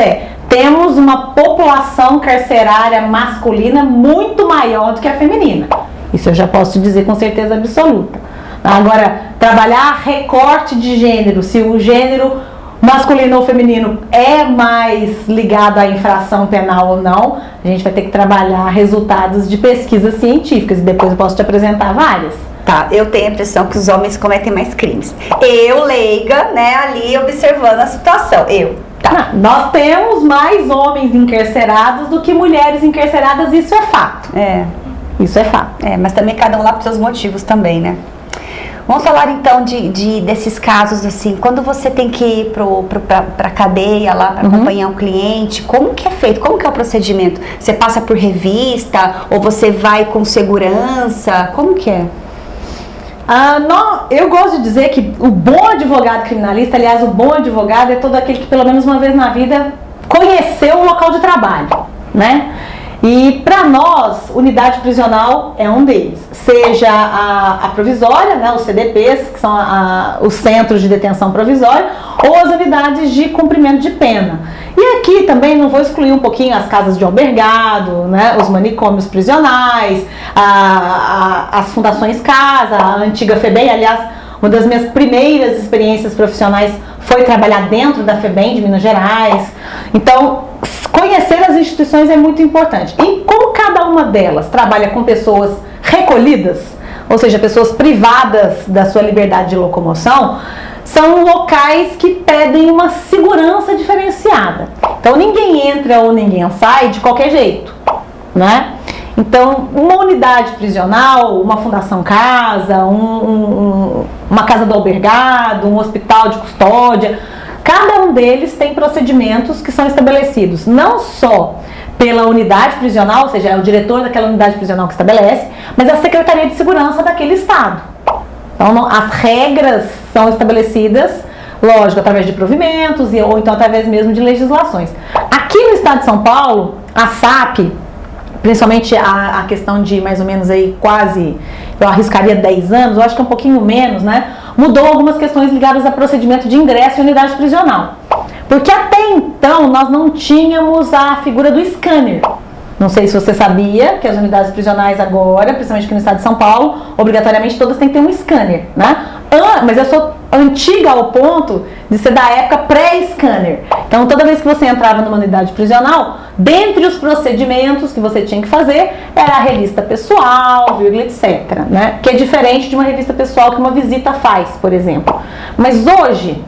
temos uma população carcerária masculina muito maior do que a feminina. Isso eu já posso te dizer com certeza absoluta. Agora, trabalhar recorte de gênero, se o gênero masculino ou feminino é mais ligado à infração penal ou não, a gente vai ter que trabalhar resultados de pesquisas científicas e depois eu posso te apresentar várias. Tá, eu tenho a impressão que os homens cometem mais crimes. Eu, leiga, né, ali observando a situação. Nós temos mais homens encarcerados do que mulheres encarceradas, isso é fato. Isso é fato. Mas também cada um lá por seus motivos também, né? Vamos falar então desses casos assim, quando você tem que ir pra cadeia lá para acompanhar um cliente, como que é feito? Como que é o procedimento? Você passa por revista ou você vai com segurança? Como que é? Eu gosto de dizer que o bom advogado criminalista, aliás, o bom advogado é todo aquele que pelo menos uma vez na vida conheceu o local de trabalho, né? E para nós, unidade prisional é um deles, seja a provisória, né, os CDPs, que são os centros de detenção provisória, ou as unidades de cumprimento de pena. E aqui também não vou excluir um pouquinho as casas de albergado, né, os manicômios prisionais, as fundações casa, a antiga FEBEM. Aliás, uma das minhas primeiras experiências profissionais foi trabalhar dentro da FEBEM de Minas Gerais. Então, conhecer as instituições é muito importante. E como cada uma delas trabalha com pessoas recolhidas, ou seja, pessoas privadas da sua liberdade de locomoção, são locais que pedem uma segurança diferenciada. Então ninguém entra ou ninguém sai de qualquer jeito, né? Então, uma unidade prisional, uma fundação casa, uma casa do albergado, um hospital de custódia, cada um deles tem procedimentos que são estabelecidos não só pela unidade prisional, ou seja, é o diretor daquela unidade prisional que estabelece, mas a Secretaria de Segurança daquele estado. Então, as regras são estabelecidas, lógico, através de provimentos ou então através mesmo de legislações. Aqui no estado de São Paulo, a SAP, principalmente a questão de mais ou menos aí quase, eu arriscaria 10 anos, eu acho que é um pouquinho menos, né? Mudou algumas questões ligadas a procedimento de ingresso em unidade prisional. Porque até então nós não tínhamos a figura do scanner. Não sei se você sabia que as unidades prisionais agora, principalmente aqui no estado de São Paulo, obrigatoriamente todas têm que ter um scanner, né? Mas eu sou antiga ao ponto de ser da época pré-scanner. Então, toda vez que você entrava numa unidade prisional, dentre os procedimentos que você tinha que fazer, era a revista pessoal, vírgula, etc. Né? Que é diferente de uma revista pessoal que uma visita faz, por exemplo. Mas hoje,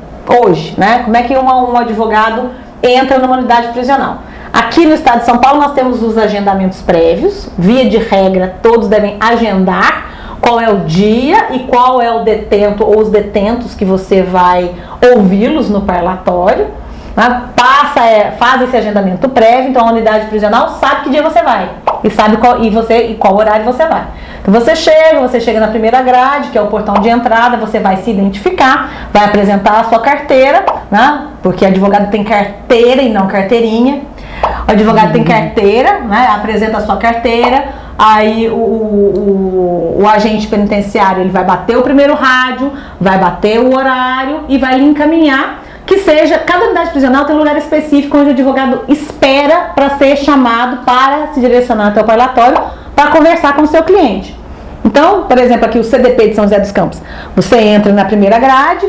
né? Como é que um advogado entra numa unidade prisional? Aqui no estado de São Paulo nós temos os agendamentos prévios, via de regra todos devem agendar qual é o dia e qual é o detento ou os detentos que você vai ouvi-los no parlatório. Né? Faz esse agendamento prévio, então a unidade prisional sabe que dia você vai e sabe qual horário você vai. Então você chega na primeira grade, que é o portão de entrada, você vai se identificar, vai apresentar a sua carteira, né? Porque advogado tem carteira e não carteirinha. O advogado tem carteira, né? Apresenta a sua carteira, aí o agente penitenciário ele vai bater o primeiro rádio, vai bater o horário e vai lhe encaminhar. Que seja, cada unidade prisional tem um lugar específico onde o advogado espera para ser chamado para se direcionar até o parlatório para conversar com o seu cliente. Então, por exemplo, aqui o CDP de São José dos Campos, você entra na primeira grade,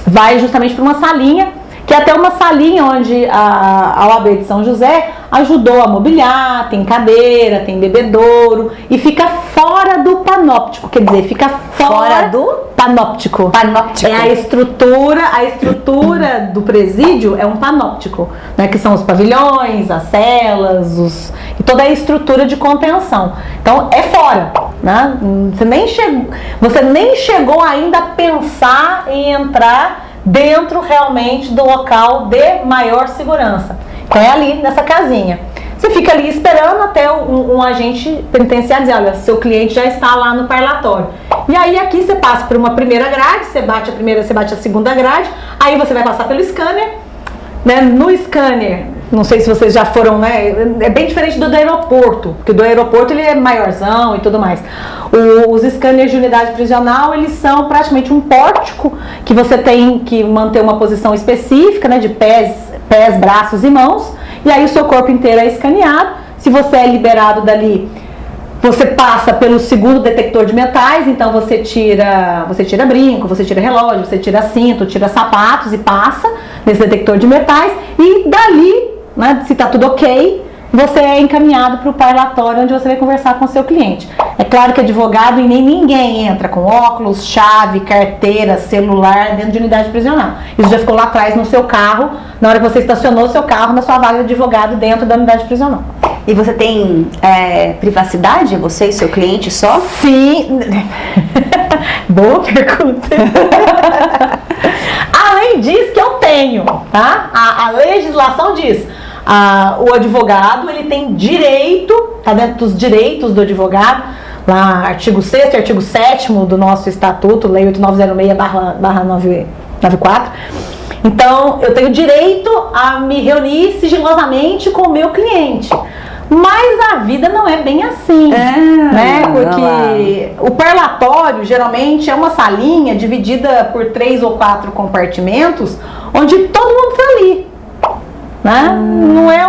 vai justamente para uma salinha, que é até uma salinha onde a OAB de São José ajudou a mobiliar, tem cadeira, tem bebedouro e fica fora do panóptico, quer dizer, fica fora do panóptico. É a estrutura do presídio é um panóptico, né, que são os pavilhões, as celas, e toda a estrutura de contenção. Então é fora, né? Você nem chegou ainda a pensar em entrar dentro realmente do local de maior segurança. Então é ali nessa casinha. Você fica ali esperando até um agente penitenciário dizer, olha, seu cliente já está lá no parlatório. E aí aqui você passa por uma primeira grade, você bate a primeira, você bate a segunda grade, aí você vai passar pelo scanner, né? No scanner, não sei se vocês já foram, né? É bem diferente do aeroporto, porque do aeroporto ele é maiorzão e tudo mais. Os scanners de unidade prisional, eles são praticamente um pórtico que você tem que manter uma posição específica, né? De pés, braços e mãos, e aí o seu corpo inteiro é escaneado. Se você é liberado dali, você passa pelo segundo detector de metais, então você tira brinco, você tira relógio, você tira cinto, tira sapatos e passa nesse detector de metais, e dali, né, se está tudo ok, você é encaminhado para o parlatório onde você vai conversar com o seu cliente. É claro que advogado e nem ninguém entra com óculos, chave, carteira, celular dentro de unidade prisional. Isso já ficou lá atrás no seu carro, na hora que você estacionou o seu carro na sua vaga de advogado dentro da unidade prisional. E você tem privacidade, você e seu cliente só? Sim. Boa pergunta. A lei diz que eu tenho, tá? A legislação diz. O advogado, ele tem direito, tá dentro dos direitos do advogado, lá artigo 6º e artigo 7º do nosso estatuto, lei 8906/994. Então, eu tenho direito a me reunir sigilosamente com o meu cliente. Mas a vida não é bem assim, né? Porque o parlatório, geralmente, é uma salinha dividida por 3 ou 4 compartimentos, onde todo mundo está ali. Né? Não é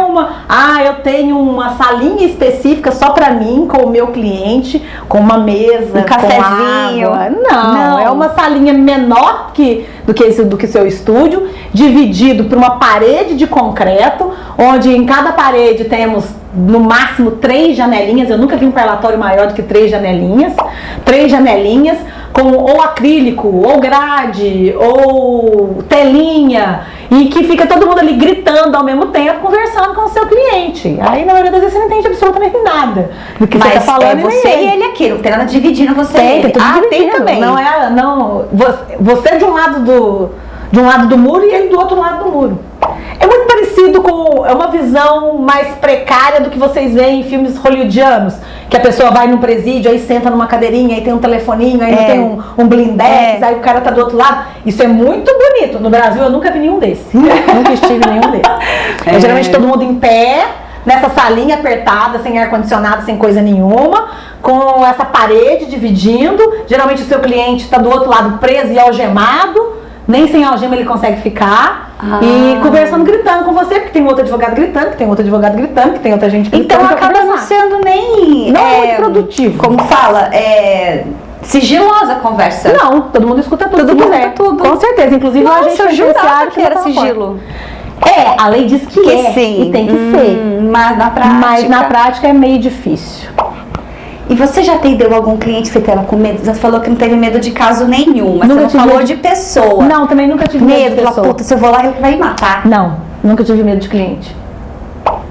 eu tenho uma salinha específica só para mim, com o meu cliente, com uma mesa, um cafezinho. Com água. Não, é uma salinha menor do que seu estúdio, dividido por uma parede de concreto, onde em cada parede temos no máximo 3 janelinhas. Eu nunca vi um parlatório maior do que 3 janelinhas. 3 janelinhas com ou acrílico, ou grade, ou telinha, e que fica todo mundo ali gritando ao mesmo tempo, conversando com o seu cliente. Aí, na maioria das vezes, você não entende absolutamente nada do que você está falando. Mas você e ele aqui, não tem nada dividindo você e ele. Tem também. Você é de um lado do muro e ele do outro lado do muro. É muito parecido é uma visão mais precária do que vocês veem em filmes hollywoodianos, que a pessoa vai num presídio, aí senta numa cadeirinha, aí tem um telefoninho, aí tem um blindex, aí o cara tá do outro lado. Isso é muito bonito. No Brasil eu nunca vi nenhum desses. Nunca estive em nenhum desses. Geralmente todo mundo em pé, nessa salinha apertada, sem ar-condicionado, sem coisa nenhuma, com essa parede dividindo. Geralmente o seu cliente está do outro lado preso e algemado. Nem sem algema ele consegue ficar. E conversando, gritando com você, porque tem outro advogado gritando, que tem outro advogado gritando, que tem outra gente gritando. Então acaba não sendo nem... Não é muito produtivo. Como fala, sigilosa a conversa. Não, todo mundo escuta tudo. Todo mundo escuta tudo. Com certeza, inclusive a gente jurava que era sigilo. A lei diz que é, sim. E tem que ser. Mas na prática é meio difícil. E você já atendeu algum cliente que você estava com medo? Você falou que não teve medo de caso nenhum, mas nunca você não falou de pessoa. Não, também nunca tive medo de pessoa. Puta, se eu vou lá, ele vai me matar. Não, nunca tive medo de cliente.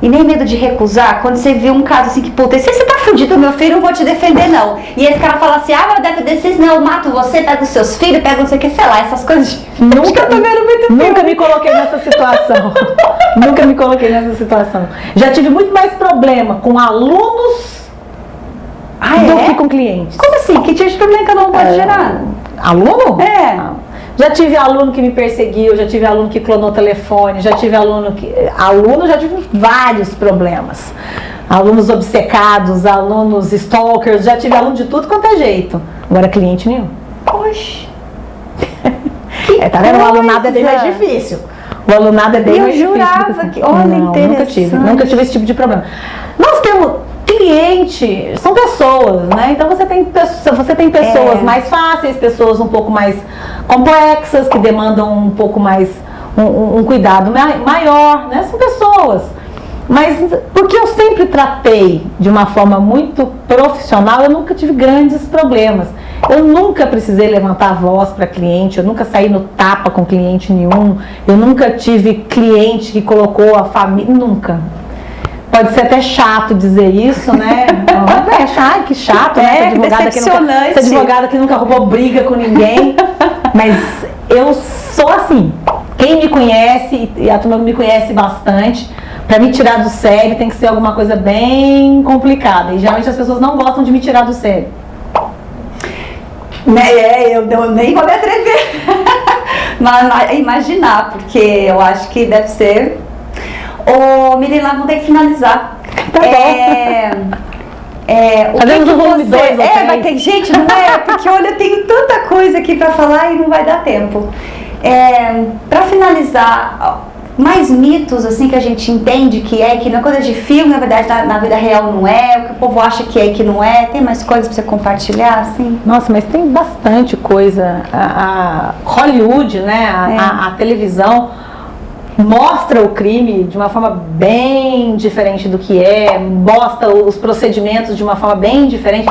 E nem medo de recusar, quando você vê um caso assim que, puta, se você tá fudido, meu filho, não vou te defender, não. E esse cara fala assim, vou defender vocês, não, eu mato você, pego os seus filhos, pego não sei o que, sei lá, essas coisas. Nunca me coloquei nessa situação. Nunca me coloquei nessa situação. Já tive muito mais problema com alunos do que com clientes. Como assim? Que tipo de problema que eu não pode gerar? Aluno? É. Já tive aluno que me perseguiu, já tive aluno que clonou telefone, já tive já tive vários problemas. Alunos obcecados, alunos stalkers, já tive aluno de tudo quanto é jeito. Agora cliente nenhum. Poxa. Tá vendo? O alunado é bem mais difícil. O alunado é bem mais difícil. Eu jurava que... Olha, não, interessante. nunca tive esse tipo de problema. Nós temos... Cliente, são pessoas, né? Então você tem pessoas mais fáceis, pessoas um pouco mais complexas, que demandam um pouco mais um cuidado maior, né? São pessoas. Mas porque eu sempre tratei de uma forma muito profissional, eu nunca tive grandes problemas. Eu nunca precisei levantar a voz para cliente, eu nunca saí no tapa com cliente nenhum, eu nunca tive cliente que colocou a família, nunca. Pode ser até chato dizer isso, né? Que chato, né? Ser advogada que nunca roubou briga com ninguém. Mas eu sou assim. Quem me conhece, e a turma me conhece bastante, pra me tirar do sério tem que ser alguma coisa bem complicada. E geralmente as pessoas não gostam de me tirar do sério. Eu nem vou me atrever a imaginar, porque eu acho que deve ser... Ô, Mirila, vamos ter que finalizar. Tá bom. Fazemos o volume 2 ou 3. Vai ter gente, não é? Porque olha, eu tenho tanta coisa aqui pra falar e não vai dar tempo. Pra finalizar, mais mitos assim que a gente entende que não é coisa de filme, na verdade na vida real não é, o que o povo acha que é e que não é. Tem mais coisas pra você compartilhar, assim? Nossa, mas tem bastante coisa. A Hollywood, né? A televisão mostra o crime de uma forma bem diferente do que mostra os procedimentos de uma forma bem diferente.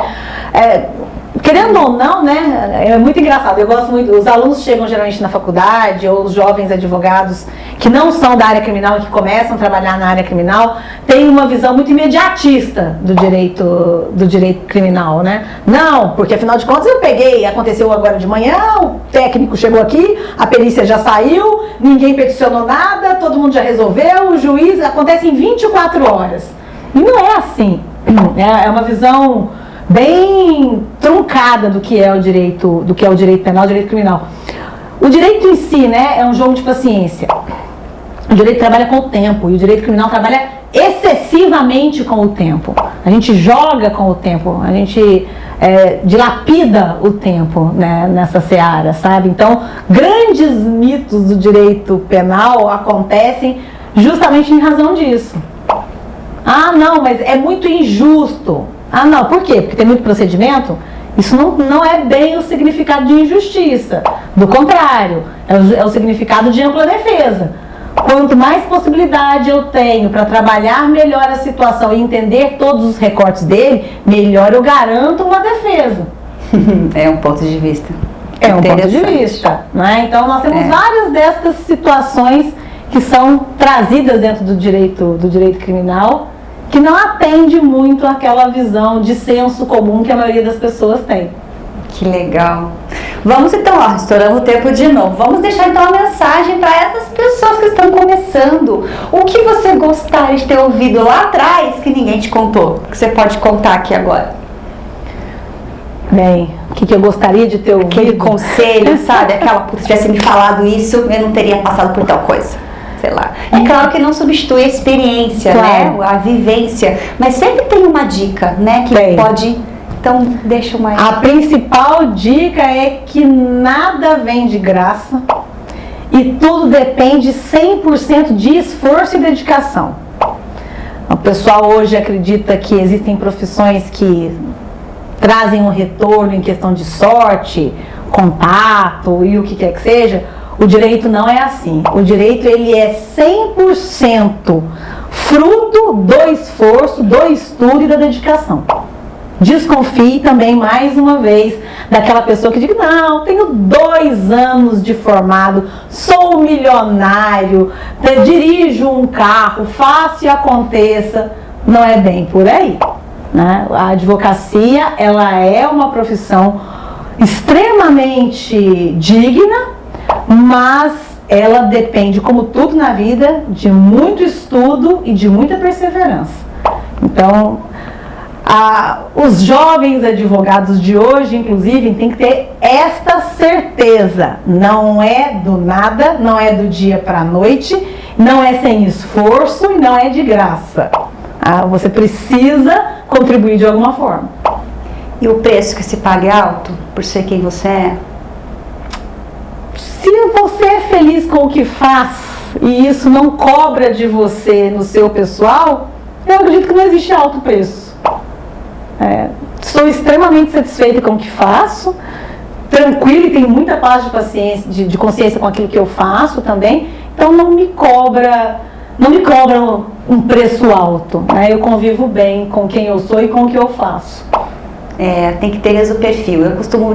Querendo ou não, né, é muito engraçado. Eu gosto muito, os alunos chegam geralmente na faculdade, ou os jovens advogados que não são da área criminal e que começam a trabalhar na área criminal, têm uma visão muito imediatista do direito criminal, né? Não, porque afinal de contas aconteceu agora de manhã, o técnico chegou aqui, a perícia já saiu, ninguém peticionou nada, todo mundo já resolveu, o juiz, acontece em 24 horas. E não é assim. É uma visão bem truncada do que é o direito penal, o direito criminal. O direito em si, né, é um jogo de paciência. O direito trabalha com o tempo e o direito criminal trabalha excessivamente com o tempo. A gente joga com o tempo, a gente dilapida o tempo, né, nessa seara, sabe? Então, grandes mitos do direito penal acontecem justamente em razão disso. Ah, não, mas é muito injusto. Ah, não, por quê? Porque tem muito procedimento? Isso não é bem o significado de injustiça. Do contrário, é o significado de ampla defesa. Quanto mais possibilidade eu tenho para trabalhar melhor a situação e entender todos os recortes dele, melhor eu garanto uma defesa. É um ponto de vista. É um ponto de vista, né? Então nós temos várias dessas situações que são trazidas dentro do direito criminal, que não atende muito àquela visão de senso comum que a maioria das pessoas tem. Que legal. Vamos então, estouramos o tempo de novo. Vamos deixar então uma mensagem para essas pessoas que estão começando. O que você gostaria de ter ouvido lá atrás que ninguém te contou? Que você pode contar aqui agora? Bem, o que eu gostaria de ter ouvido? Aquele conselho, sabe? Se tivesse me falado isso, eu não teria passado por tal coisa. Sei lá. É claro que não substitui a experiência, né? A vivência. Mas sempre tem uma dica, né? Que pode... Então, deixa mais. A principal dica é que nada vem de graça e tudo depende 100% de esforço e dedicação. O pessoal hoje acredita que existem profissões que trazem um retorno em questão de sorte, contato e o que quer que seja. O direito não é assim. O direito, ele é 100% fruto do esforço, do estudo e da dedicação. desconfie também, mais uma vez, daquela pessoa que diga, não, tenho 2 anos de formado, sou milionário, dirijo um carro, faço e aconteça. Não é bem por aí, né? A advocacia, ela é uma profissão extremamente digna, mas ela depende, como tudo na vida, de muito estudo e de muita perseverança. Então, os jovens advogados de hoje, inclusive, têm que ter esta certeza. Não é do nada, não é do dia para a noite, não é sem esforço e não é de graça. Você precisa contribuir de alguma forma. E o preço que se paga é alto por ser quem você é? Se você é feliz com o que faz e isso não cobra de você no seu pessoal, eu acredito que não existe alto preço. Sou extremamente satisfeita com o que faço, tranquila e tenho muita paz de paciência, de consciência com aquilo que eu faço também, então não me cobra um preço alto, né? Eu convivo bem com quem eu sou e com o que eu faço. Tem que ter mesmo o perfil. Eu costumava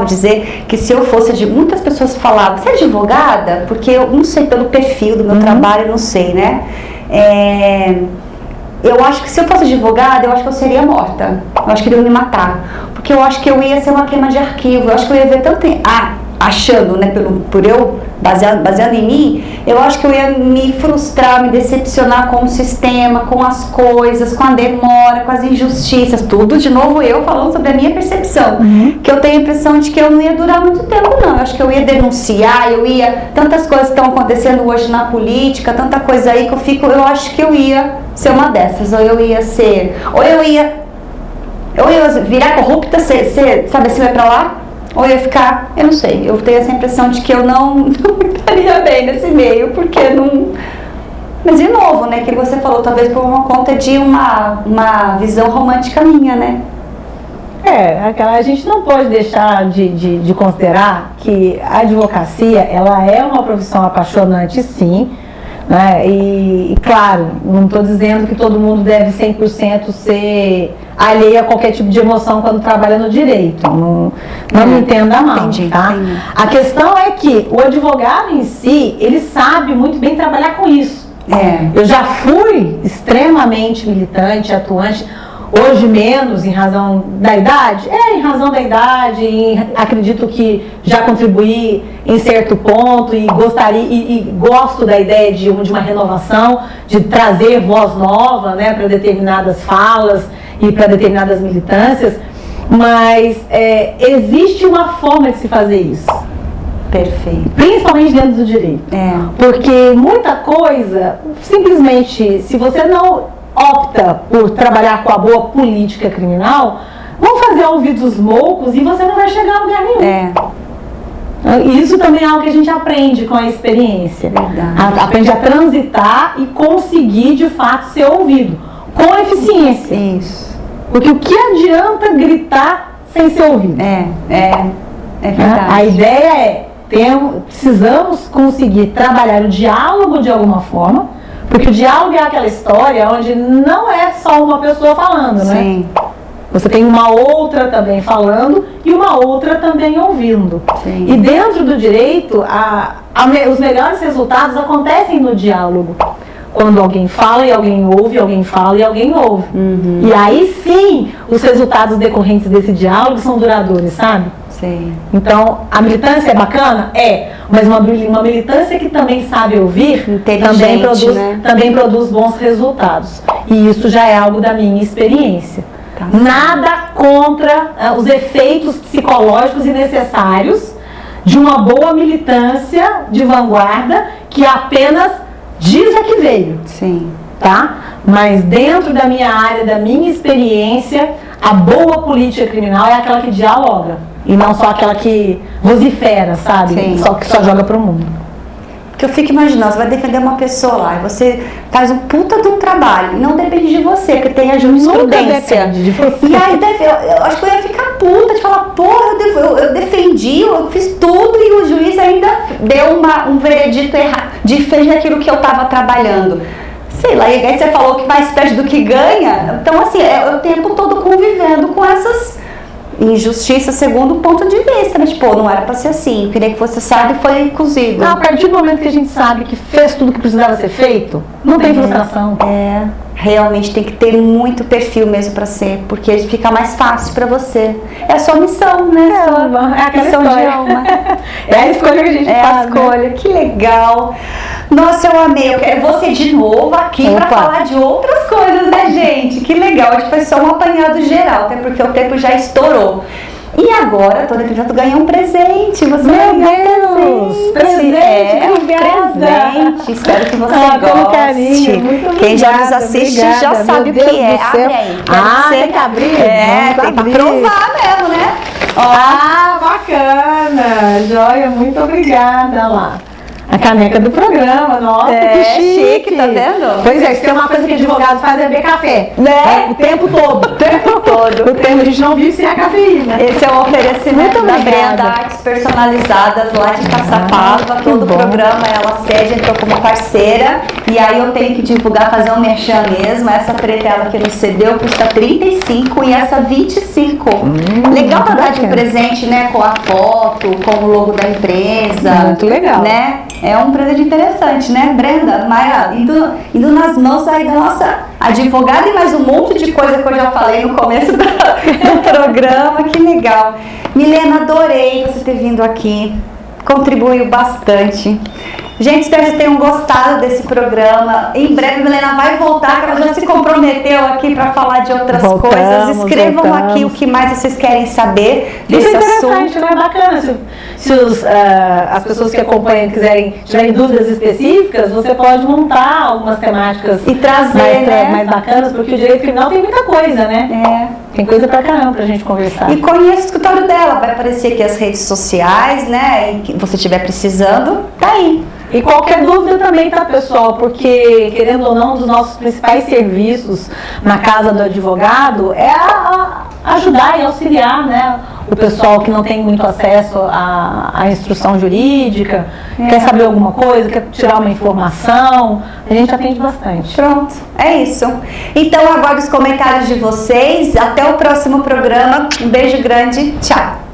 dizer que se eu fosse muitas pessoas falavam, você é advogada? Porque eu não sei pelo perfil do meu trabalho, eu não sei, né? Eu acho que se eu fosse advogada, eu acho que eu seria morta. Eu acho que iriam me matar. Porque eu acho que eu ia ser uma queima de arquivo. Eu acho que eu ia ver tanto... achando, né, por eu, baseado em mim, eu acho que eu ia me frustrar, me decepcionar com o sistema, com as coisas, com a demora, com as injustiças, tudo, de novo, eu falando sobre a minha percepção, que eu tenho a impressão de que eu não ia durar muito tempo, não. Eu acho que eu ia denunciar, tantas coisas estão acontecendo hoje na política, tanta coisa aí que eu acho que eu ia ser uma dessas, ou eu ia virar corrupta, sabe, assim, vai pra lá, ou eu ia ficar, eu não sei, eu tenho essa impressão de que eu não estaria bem nesse meio, porque não... Mas de novo, né, que você falou, talvez por uma conta de uma visão romântica minha, né? A gente não pode deixar de considerar que a advocacia, ela é uma profissão apaixonante, sim, né? E claro, não estou dizendo que todo mundo deve 100% ser alheio a qualquer tipo de emoção quando trabalha no direito. Não me entenda mal, entendi. A questão é que o advogado em si, ele sabe muito bem trabalhar com isso. Eu já fui extremamente militante, atuante, hoje menos em razão da idade. Em razão da idade, acredito que já contribuí em certo ponto e gostaria e gosto da ideia de uma renovação, de trazer voz nova, né, para determinadas falas e para determinadas militâncias, mas existe uma forma de se fazer isso. Perfeito. Principalmente dentro do direito. Porque muita coisa, simplesmente, se você não opta por trabalhar com a boa política criminal, vão fazer ouvidos moucos e você não vai chegar a lugar nenhum. Isso também é algo que a gente aprende com a experiência. Aprende a transitar e conseguir, de fato, ser ouvido. Com eficiência. Isso. Porque o que adianta gritar sem ser ouvido? É verdade. A ideia precisamos conseguir trabalhar o diálogo de alguma forma, porque o diálogo é aquela história onde não é só uma pessoa falando, né? Sim. Você tem uma outra também falando e uma outra também ouvindo. Sim. E dentro do direito, os melhores resultados acontecem no diálogo. Quando alguém fala e alguém ouve, alguém fala e alguém ouve. E aí sim, os resultados decorrentes desse diálogo são duradouros, sabe? Sim. Então, a militância é bacana? Mas uma militância que também sabe ouvir também produz bons resultados. E isso já é algo da minha experiência. Nada contra os efeitos psicológicos e necessários de uma boa militância de vanguarda que apenas diz a que veio. Sim. Tá? Mas dentro da minha área, da minha experiência, a boa política criminal é aquela que dialoga e não só aquela que vocifera, sabe? Sim. Que só joga pro mundo. Porque eu fico imaginando, você vai defender uma pessoa lá e você faz um puta de um trabalho, e não depende de você, porque tem a jurisprudência. Depende de você. E aí eu acho que eu ia ficar puta de falar, porra, eu defendi, eu fiz tudo e o juiz ainda deu um veredito errado, diferente daquilo que eu tava trabalhando. sei lá, e aí você falou que mais perde do que ganha. Então, assim, é o tempo todo convivendo com essas injustiças segundo o ponto de vista. Mas, tipo, não era pra ser assim. Eu queria que você saiba e foi cozido. A partir do momento que a gente sabe que fez tudo que precisava ser feito, não tem frustração. Realmente tem que ter muito perfil mesmo pra ser, porque fica mais fácil pra você. É a sua missão, né? É aquela missão de história. alma. É a escolha que a gente faz. É a escolha, que legal. Nossa, eu amei. Eu quero você de novo aqui pra falar de outras coisas, né, gente? Que legal. Acho que foi só um apanhado geral, até porque o tempo já estourou. E agora, todo episódio ganha um presente. Você Meu Deus! Presente, obrigada! Presente. Espero que você pelo goste. carinho, muito obrigada. Quem já nos assiste já sabe o que é. Abre aí. Tem que abrir? Tem que provar mesmo, né? Bacana! Joia, muito obrigada lá. A caneca do programa, nossa, que chique, tá vendo? Pois é, se tem uma coisa que advogado faz é beber café. Né? O tempo todo. O tempo todo. O tempo a gente não vive sem a cafeína. Esse é o oferecimento da obrigada. Brenda Artes Personalizadas lá de Caçapava. Todo o programa ela cede, entrou como parceira. E aí eu tenho que divulgar, fazer um merchan mesmo. Essa preta ela que nos cedeu custa 35 e essa 25. Legal pra dar de presente, né? Com a foto, com o logo da empresa. Muito legal. Né? É um presente interessante, né, Brenda? Maia, indo nas mãos aí da nossa advogada e mais um monte de coisa que eu já falei no começo do programa. Que legal. Milena, adorei você ter vindo aqui. Contribuiu bastante. Gente, espero que vocês tenham gostado desse programa. Em breve, a Milena vai voltar, que ela já se comprometeu aqui para falar de outras coisas. Escrevam aqui o que mais vocês querem saber desse assunto. Isso é bacana. Se as pessoas que acompanham tiverem dúvidas específicas, você pode montar algumas temáticas e trazer mais bacanas, porque o direito criminal tem muita coisa, né? Tem coisa pra caramba pra gente conversar. E conheça o escritório dela, vai aparecer aqui as redes sociais, né? E que você estiver precisando, tá aí. E qualquer dúvida também, tá, pessoal? Porque, querendo ou não, um dos nossos principais serviços na casa do advogado é ajudar e auxiliar, né, o pessoal que não tem muito acesso à instrução jurídica, quer saber alguma coisa, quer tirar uma informação, a gente atende bastante. Pronto, é isso. Então, aguardo os comentários de vocês. Até o próximo programa. Um beijo grande. Tchau.